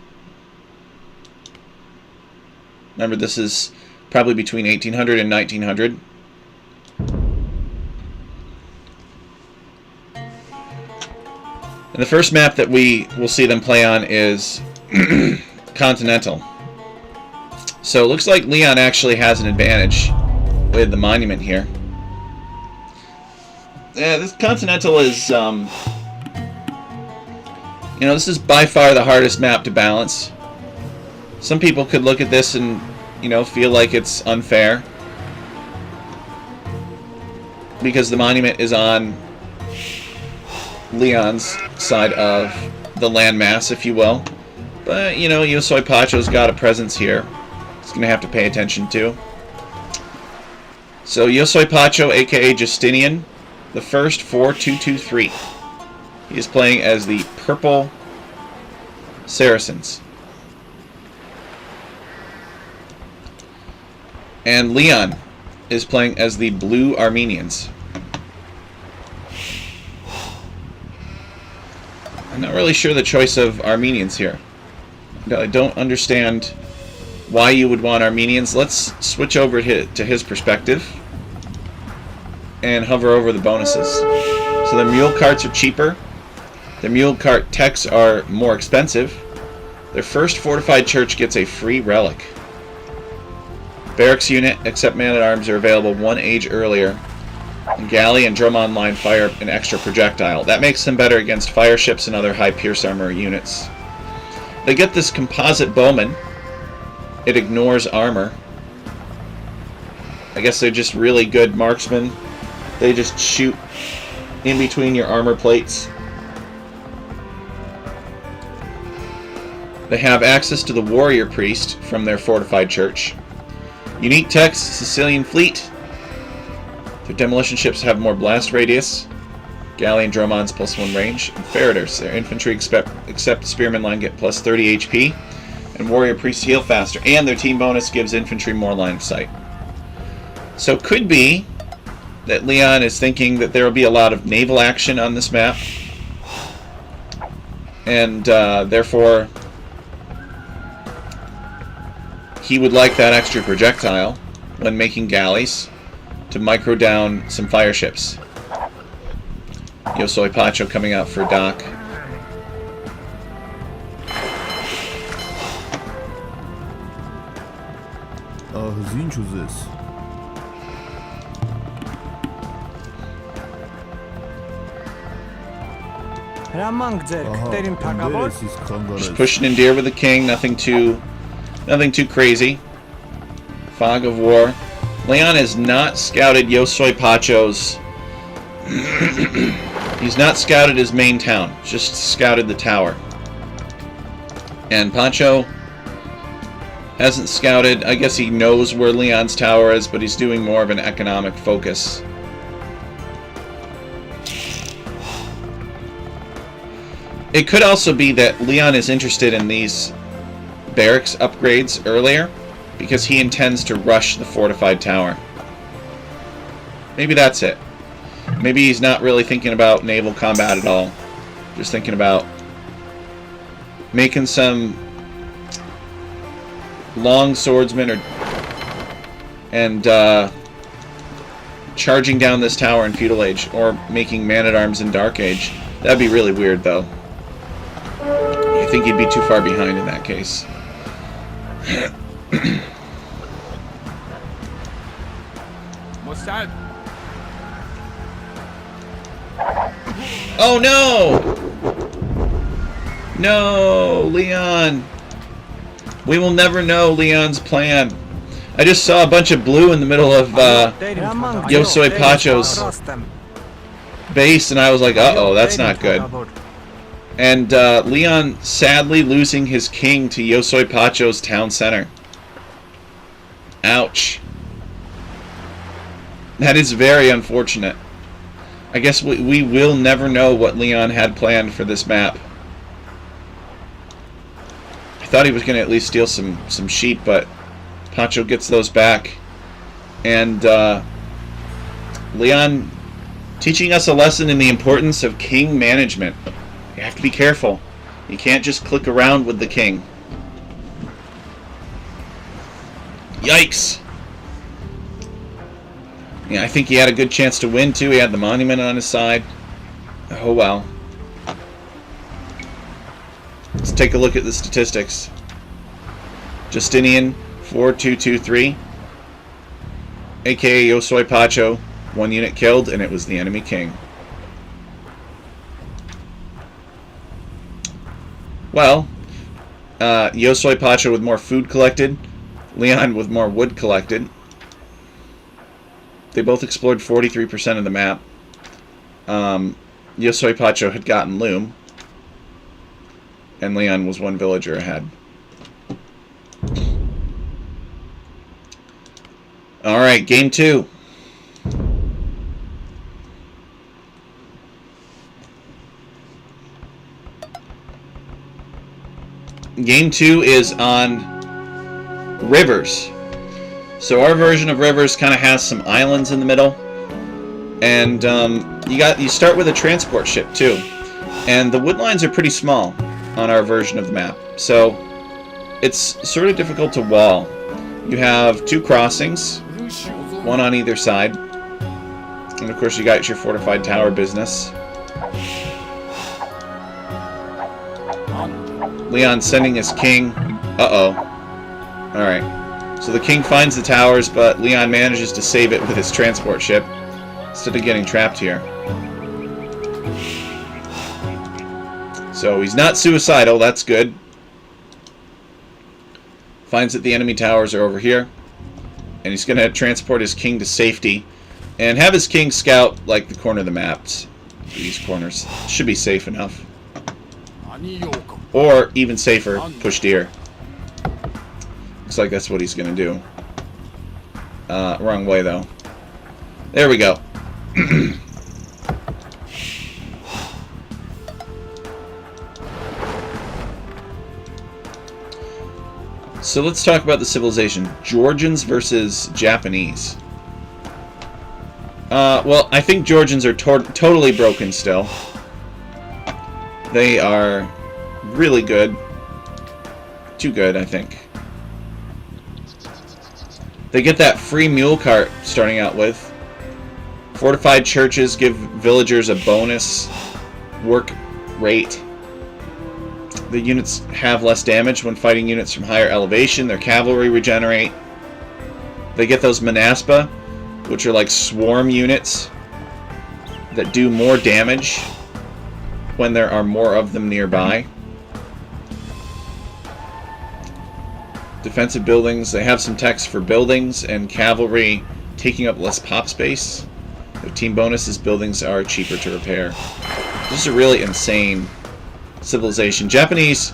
Remember, this is probably between 1800 and 1900. And the first map that we will see them play on is Continental. So it looks like Leon actually has an advantage with the monument here. Yeah, this Continental is, you know, this is by far the hardest map to balance. Some people could look at this and, you know, feel like it's unfair because the monument is on Leon's side of the landmass, if you will. But, you know, Yosoi Pacho's got a presence here. He's going to have to pay attention to. So, Yosoi Pacho, aka Justinian, the first 4-2-2-3. He is playing as the Purple Saracens. And Leon is playing as the Blue Armenians. I'm not really sure the choice of Armenians here. I don't understand why you would want Armenians. Let's switch over to his perspective and hover over the bonuses. So the mule carts are cheaper. The mule cart techs are more expensive. Their first fortified church gets a free relic. Barracks unit, except man-at-arms, are available one age earlier. And galley and drum online fire an extra projectile. That makes them better against fire ships and other high pierce armor units. They get this composite bowman. It ignores armor. I guess they're just really good marksmen. They just shoot in between your armor plates. They have access to the warrior priest from their fortified church. Unique text, Sicilian fleet. Their demolition ships have more blast radius. Galley and Dromons +1 range. And Feriders, their infantry except spearman line get plus 30 HP. And warrior priests heal faster. And their team bonus gives infantry more line of sight. So it could be that Leon is thinking that there will be a lot of naval action on this map. And therefore he would like that extra projectile when making galleys to micro down some fire ships. Yosoi Pacho coming out for dock. Just pushing in deer with the king, nothing too crazy. Fog of war. Leon has not scouted Yosoi Pacho's. He's not scouted his main town, just scouted the tower. And Pacho hasn't scouted. I guess he knows where Leon's tower is, but he's doing more of an economic focus. It could also be that Leon is interested in these barracks upgrades earlier, because he intends to rush the fortified tower. Maybe that's it. Maybe he's not really thinking about naval combat at all. Just thinking about making some long swordsmen and charging down this tower in Feudal Age, or making man-at-arms in Dark Age. That'd be really weird, though. I think he'd be too far behind in that case. مستعد. Oh no! No, Leon. We will never know Leon's plan. I just saw a bunch of blue in the middle of Yosoi Pacho's base, and I was like, uh-oh, that's not good. And Leon sadly losing his king to Yosoi Pacho's town center. Ouch. That is very unfortunate. I guess we will never know what Leon had planned for this map. I thought he was going to at least steal some sheep, but Pacho gets those back. And Leon teaching us a lesson in the importance of king management. You have to be careful. You can't just click around with the king. Yikes! Yeah, I think he had a good chance to win, too. He had the monument on his side. Oh, well. Let's take a look at the statistics. Justinian, 4223. A.K.A. Yosoi Pacho, 1 unit killed, and it was the enemy king. Well, Yosoi Pacho with more food collected. Leon with more wood collected. They both explored 43% of the map. Yosoi Pacho had gotten loom, and Leon was 1 villager ahead. Alright, game 2. Game 2 is on rivers. So our version of rivers kind of has some islands in the middle, and you start with a transport ship too. And the wood lines are pretty small on our version of the map, so it's sort of difficult to wall. You have 2 crossings, 1 on either side, and of course you got your fortified tower business. Leon sending his king. Uh-oh. Alright. So the king finds the towers, but Leon manages to save it with his transport ship instead of getting trapped here. So he's not suicidal, that's good. Finds that the enemy towers are over here, and he's going to transport his king to safety and have his king scout like the corner of the maps. These corners should be safe enough. Or, even safer, push deer. Looks like that's what he's going to do. Wrong way, though. There we go. So let's talk about the civilization. Georgians versus Japanese. Well, I think Georgians are totally broken still. They are really good. Too good, I think. They get that free mule cart starting out with. Fortified churches give villagers a bonus work rate. The units have less damage when fighting units from higher elevation. Their cavalry regenerate. They get those Manaspa, which are like swarm units that do more damage when there are more of them nearby. Defensive buildings, they have some text for buildings and cavalry taking up less pop space. With team bonuses, buildings are cheaper to repair. This is a really insane civilization. Japanese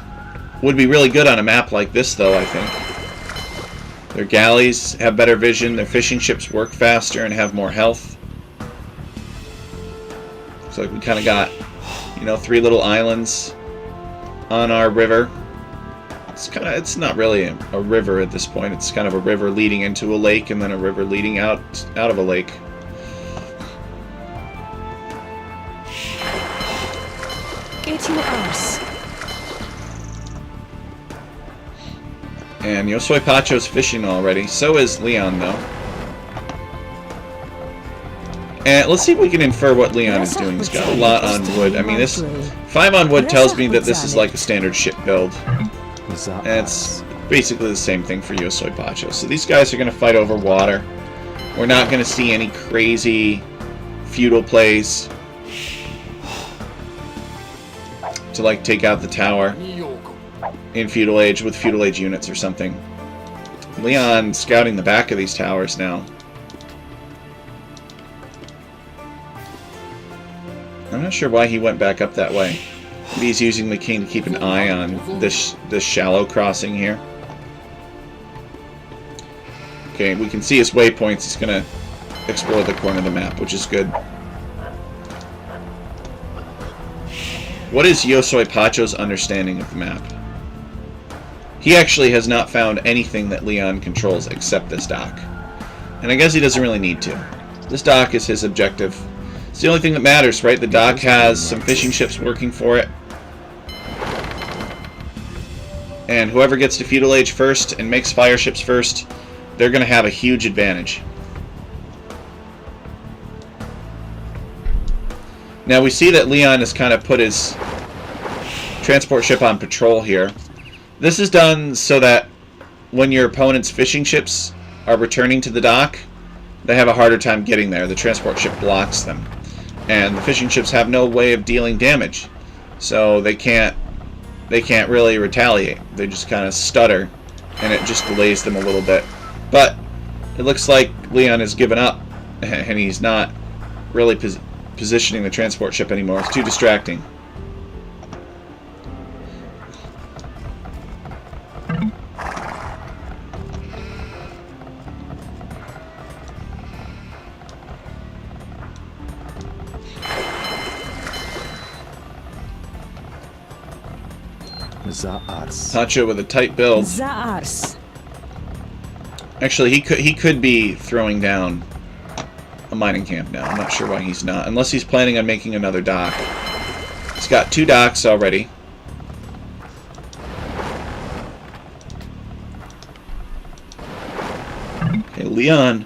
would be really good on a map like this, though, I think. Their galleys have better vision, their fishing ships work faster and have more health. Looks like we kind of got, 3 little islands on our river. it's not really a river at this point. It's kind of a river leading into a lake and then a river leading out of a lake. Get your arse. And Yosoi Pacho's fishing already. So is Leon, though. And let's see if we can infer what Leon is doing. He's got a lot on wood. I mean, this 5 on wood tells me that this is like a standard ship build. And it's basically the same thing for Yosoi Pacho. So these guys are going to fight over water. We're not going to see any crazy feudal plays to like take out the tower in Feudal Age with Feudal Age units or something. Leon scouting the back of these towers now. I'm not sure why he went back up that way. Maybe he's using the king to keep an eye on this shallow crossing here. Okay, we can see his waypoints. He's going to explore the corner of the map, which is good. What is Yosoi Pacho's understanding of the map? He actually has not found anything that Leon controls except this dock. And I guess he doesn't really need to. This dock is his objective. It's the only thing that matters, right? The dock has some fishing ships working for it. And whoever gets to Feudal Age first and makes fire ships first, they're going to have a huge advantage. Now we see that Leon has kind of put his transport ship on patrol here. This is done so that when your opponent's fishing ships are returning to the dock, they have a harder time getting there. The transport ship blocks them. And the fishing ships have no way of dealing damage. So they can't really retaliate. They just kind of stutter, and it just delays them a little bit. But it looks like Leon has given up, and he's not really positioning the transport ship anymore. It's too distracting. Pacho with a tight build. Actually, he could be throwing down a mining camp now. I'm not sure why he's not. Unless he's planning on making another dock. He's got 2 docks already. Okay, Leon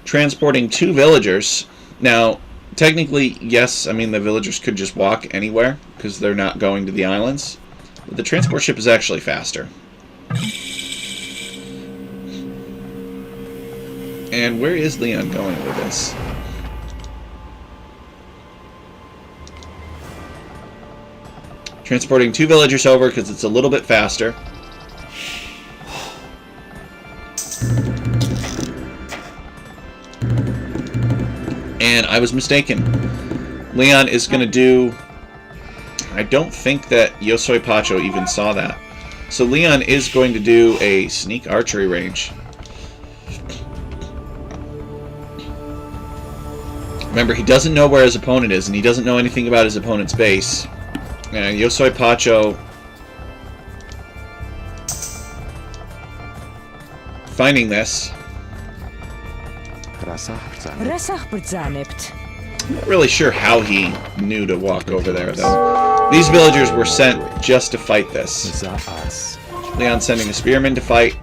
transporting 2 villagers. Now, technically, yes, I mean the villagers could just walk anywhere because they're not going to the islands. But the transport ship is actually faster. And where is Leon going with this? Transporting 2 villagers over because it's a little bit faster. And I was mistaken. Leon is going to do... I don't think that Yosoi Pacho even saw that. So Leon is going to do a sneak archery range. Remember, he doesn't know where his opponent is, and he doesn't know anything about his opponent's base. And Yosoi Pacho finding this. I'm not really sure how he knew to walk over there, though. These villagers were sent just to fight this. Leon sending a spearman to fight.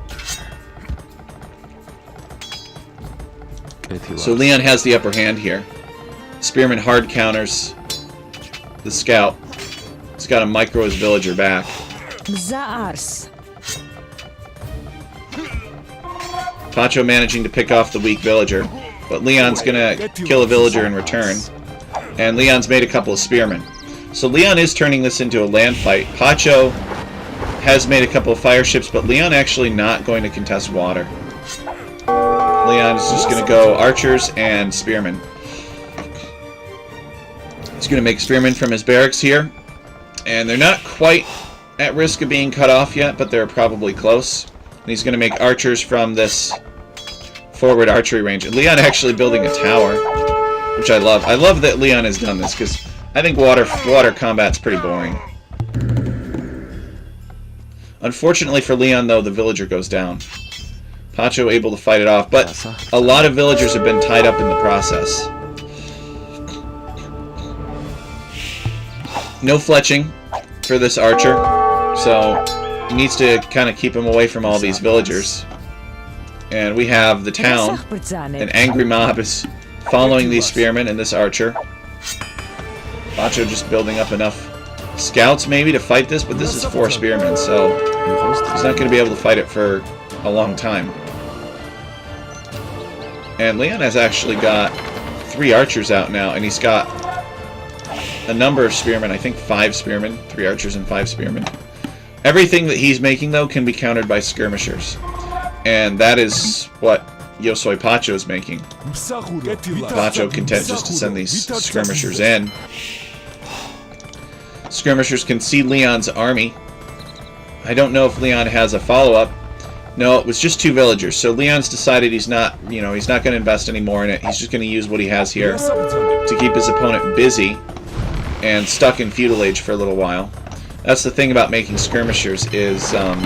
So Leon has the upper hand here. Spearman hard counters the scout. He's got to micro his villager back. Pacho managing to pick off the weak villager. But Leon's gonna kill a villager in return. And Leon's made a couple of spearmen. So Leon is turning this into a land fight. Pacho has made a couple of fire ships, but Leon actually not going to contest water. Leon is just gonna go archers and spearmen. He's gonna make spearmen from his barracks here. And they're not quite at risk of being cut off yet, but they're probably close. And he's gonna make archers from this forward archery range. And Leon actually building a tower, which I love. I love that Leon has done this, because I think water combat's pretty boring. Unfortunately for Leon, though, the villager goes down. Pacho able to fight it off, but a lot of villagers have been tied up in the process. No fletching for this archer, so he needs to kind of keep him away from all these villagers. And we have the town. An angry mob is following these spearmen and this archer. Pacho just building up enough scouts maybe to fight this, but this is 4 spearmen, so he's not going to be able to fight it for a long time. And Leon has actually got 3 archers out now, and he's got a number of spearmen, I think 5 spearmen, 3 archers and 5 spearmen. Everything that he's making, though, can be countered by skirmishers. And that is what Yosoi Pacho is making. Pacho content just to send these skirmishers in. Skirmishers can see Leon's army. I don't know if Leon has a follow-up. No, it was just 2 villagers. So Leon's decided he's not, he's not going to invest any more in it. He's just going to use what he has here to keep his opponent busy and stuck in feudal age for a little while. That's the thing about making skirmishers is, Leon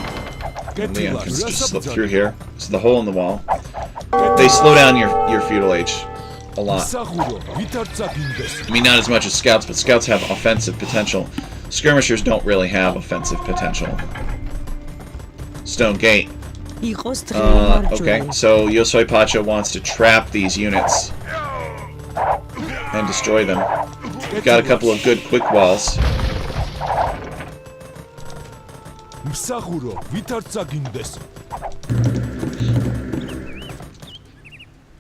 can just slip through here. This is the hole in the wall. They slow down your feudal age a lot. I mean, not as much as scouts, but scouts have offensive potential. Skirmishers don't really have offensive potential. Stone Gate. Okay, so Yosoi Pacho wants to trap these units and destroy them. We've got a couple of good quick walls.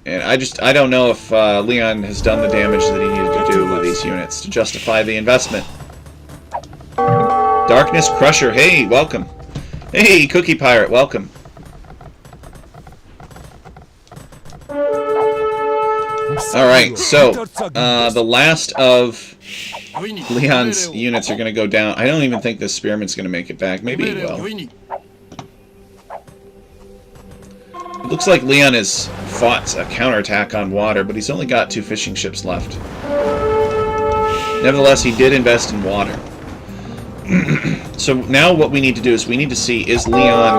And I don't know if Leon has done the damage that he needed to do with these units to justify the investment. Darkness Crusher, hey, welcome. Hey, Cookie Pirate, welcome. Alright, so, the last of Leon's units are going to go down. I don't even think this spearman's going to make it back. Maybe he will. It looks like Leon has fought a counterattack on water, but he's only got 2 fishing ships left. Nevertheless, he did invest in water. So now what we need to do is we need to see, is Leon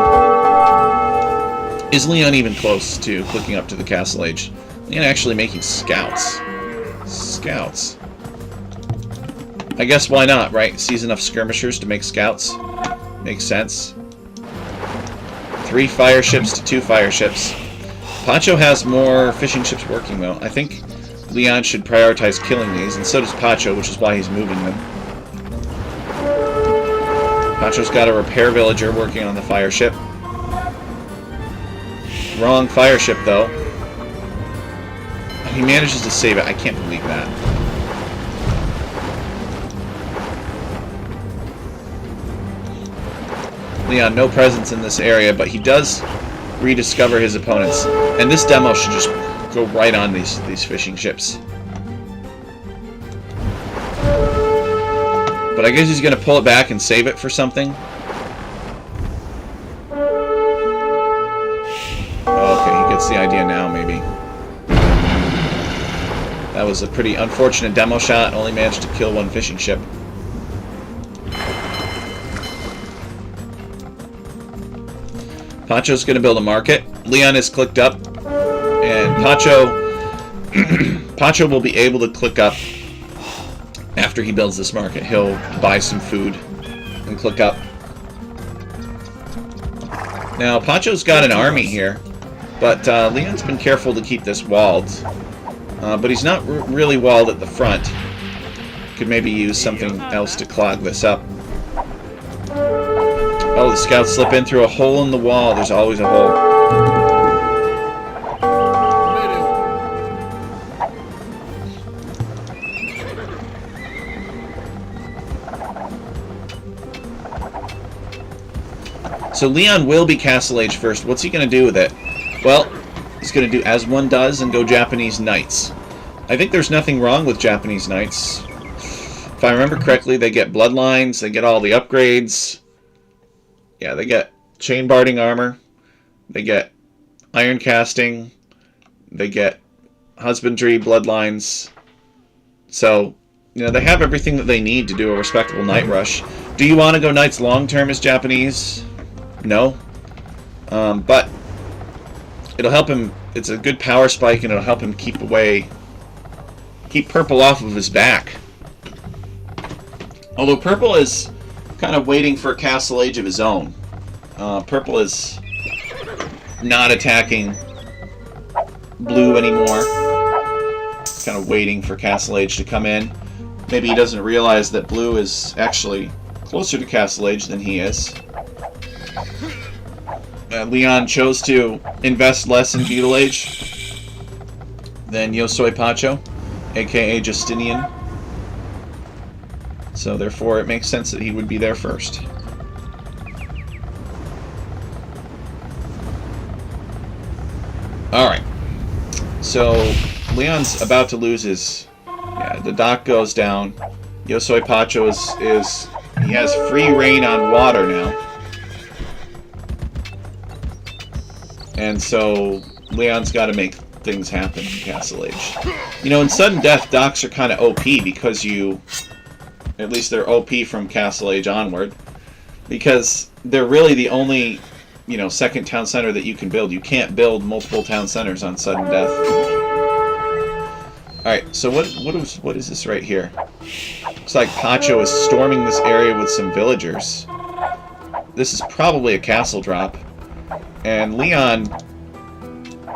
even close to clicking up to the Castle Age? Leon actually making scouts. Scouts. I guess why not, right? Sees enough skirmishers to make scouts. Makes sense. 3 fire ships to 2 fire ships. Pacho has more fishing ships working, though. I think Leon should prioritize killing these, and so does Pacho, which is why he's moving them. Pacho's got a repair villager working on the fire ship. Wrong fire ship, though. He manages to save it. I can't believe that. Leon, no presence in this area, but he does rediscover his opponents. And this demo should just go right on these fishing ships. But I guess he's going to pull it back and save it for something. Okay, he gets the idea now, maybe. That was a pretty unfortunate demo shot. Only managed to kill 1 fishing ship. Pacho's going to build a market. Leon is clicked up. And Pacho will be able to click up after he builds this market. He'll buy some food and click up. Now, Pacho's got an army here. But Leon's been careful to keep this walled. But he's not really walled at the front. Could maybe use something else to clog this up. Oh, the scouts slip in through a hole in the wall. There's always a hole. So Leon will be Castle Age first. What's he going to do with it? Well, he's going to do as one does and go Japanese Knights. I think there's nothing wrong with Japanese Knights. If I remember correctly, they get bloodlines, they get all the upgrades. Yeah, they get chain barding armor, they get iron casting, they get husbandry, bloodlines. So, they have everything that they need to do a respectable Night Rush. Do you want to go Knights long-term as Japanese? No. But it'll help him. It's a good power spike, and it'll help him keep purple off of his back. Although purple is kind of waiting for a castle age of his own. Purple is not attacking blue anymore. Kind of waiting for castle age to come in. Maybe he doesn't realize that blue is actually closer to castle age than he is. Leon chose to invest less in feudal age than Yosoi Pacho, aka Justinian. So therefore it makes sense that he would be there first. Alright. So Leon's about to lose his... Yeah, the dock goes down. Yosoi Pacho is he has free reign on water now. And so Leon's got to make things happen in Castle Age. You know, in Sudden Death, docks are kind of OP because you... At least they're OP from Castle Age onward. Because they're really the only, you know, second town center that you can build. You can't build multiple town centers on Sudden Death. Alright, so what is this right here? Looks like Pacho is storming this area with some villagers. This is probably a castle drop. And Leon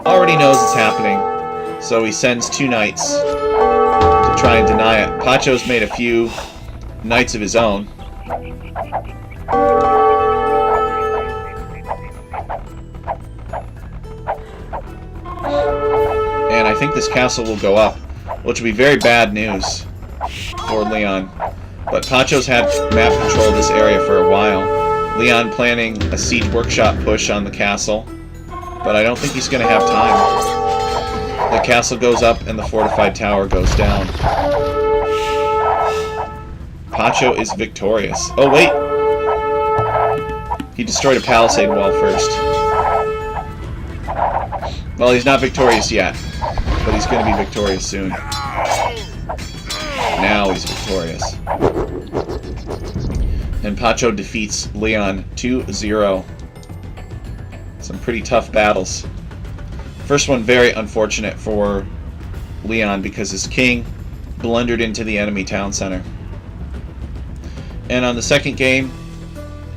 already knows it's happening, so he sends 2 knights to try and deny it. Pacho's made a few knights of his own. And I think this castle will go up, which will be very bad news for Leon. But Pacho's had map control of this area for a while. Leon planning a siege workshop push on the castle, but I don't think he's going to have time. The castle goes up and the fortified tower goes down. Pacho is victorious. Oh, wait! He destroyed a palisade wall first. Well, he's not victorious yet, but he's going to be victorious soon. Now he's victorious. And Pacho defeats Leon 2-0. Some pretty tough battles. First one very unfortunate for Leon because his king blundered into the enemy town center. And on the second game,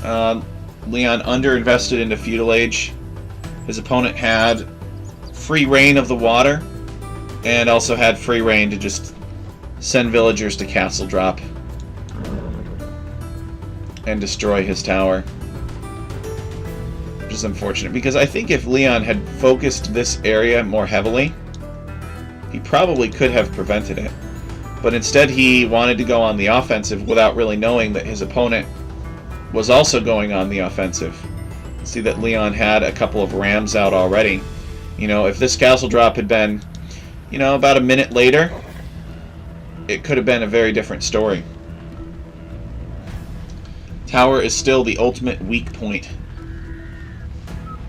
Leon underinvested into feudal age. His opponent had free reign of the water and also had free reign to just send villagers to castle drop and destroy his tower. Which is unfortunate, because I think if Leon had focused this area more heavily, he probably could have prevented it. But instead he wanted to go on the offensive without really knowing that his opponent was also going on the offensive. See that Leon had a couple of rams out already. You know, if this castle drop had been, you know, about a minute later, it could have been a very different story. Tower is still the ultimate weak point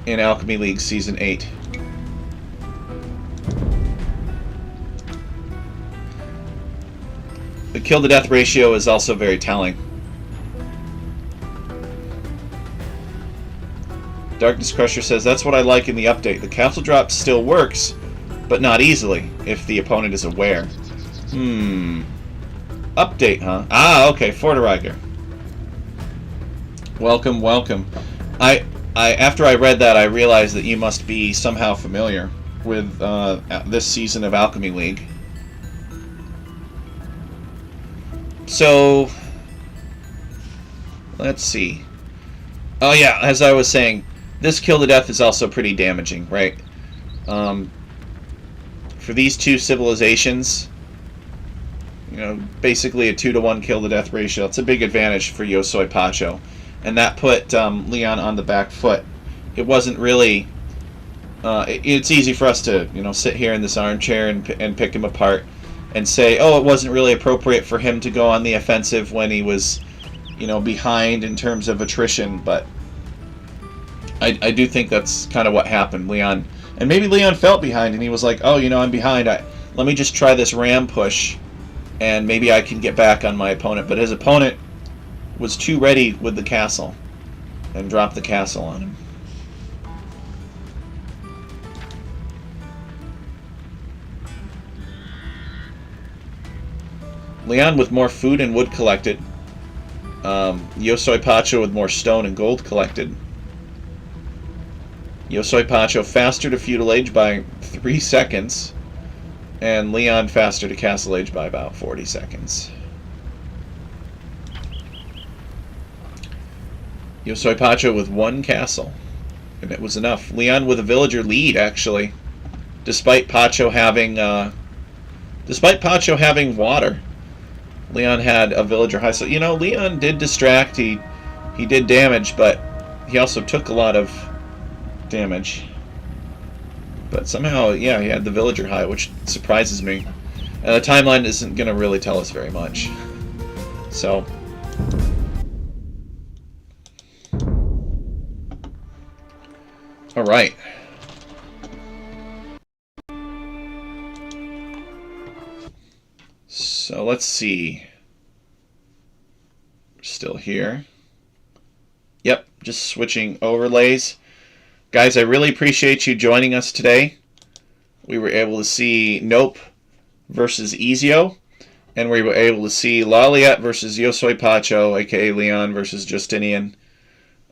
in Alchemy League Season 8. The kill-to-death ratio is also very telling. Darkness Crusher says, that's what I like in the update. The castle drop still works, but not easily, if the opponent is aware. Update, huh? Ah, okay, Forteriger. Welcome, welcome. After I read that, I realized that you must be somehow familiar with this season of Alchemy League. So, let's see. Oh yeah, as I was saying, this kill to death is also pretty damaging, right? For these two civilizations, you know, basically a 2-to-1 kill to death ratio. It's a big advantage for Yosoi Pacho. And that put Leon on the back foot. It wasn't really... it's easy for us to, you know, sit here in this armchair and pick him apart and say, oh, it wasn't really appropriate for him to go on the offensive when he was, you know, behind in terms of attrition. But I do think that's kind of what happened. Leon... And maybe Leon felt behind and he was like, oh, you know, I'm behind. Let me just try this ram push and maybe I can get back on my opponent. But his opponent was too ready with the castle. and drop the castle on him. Leon with more food and wood collected. Yosoi Pacho with more stone and gold collected. Yosoi Pacho faster to feudal age by 3 seconds. And Leon faster to castle age by about 40 seconds. Yosoi Pacho with 1 castle. And it was enough. Leon with a villager lead, actually. Despite Pacho having water. Leon had a villager high. So, you know, Leon did distract. He did damage, but he also took a lot of damage. But somehow, yeah, he had the villager high, which surprises me. And the timeline isn't going to really tell us very much. So... Alright. So let's see. We're still here. Yep, just switching overlays. Guys, I really appreciate you joining us today. We were able to see Nope versus Ezio. And we were able to see Laliet versus Yosoi Pacho, aka Leon versus Justinian.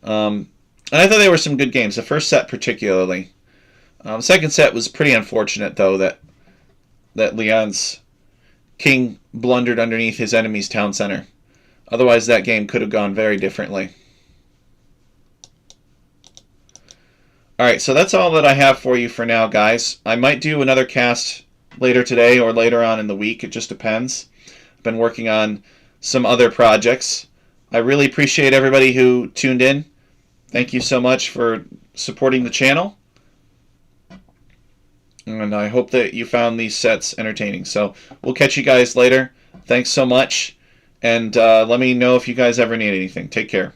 And I thought they were some good games. The first set particularly. Second set was pretty unfortunate, though, that Leon's king blundered underneath his enemy's town center. Otherwise, that game could have gone very differently. Alright, so that's all that I have for you for now, guys. I might do another cast later today or later on in the week. It just depends. I've been working on some other projects. I really appreciate everybody who tuned in. Thank you so much for supporting the channel. And I hope that you found these sets entertaining. So we'll catch you guys later. Thanks so much. And let me know if you guys ever need anything. Take care.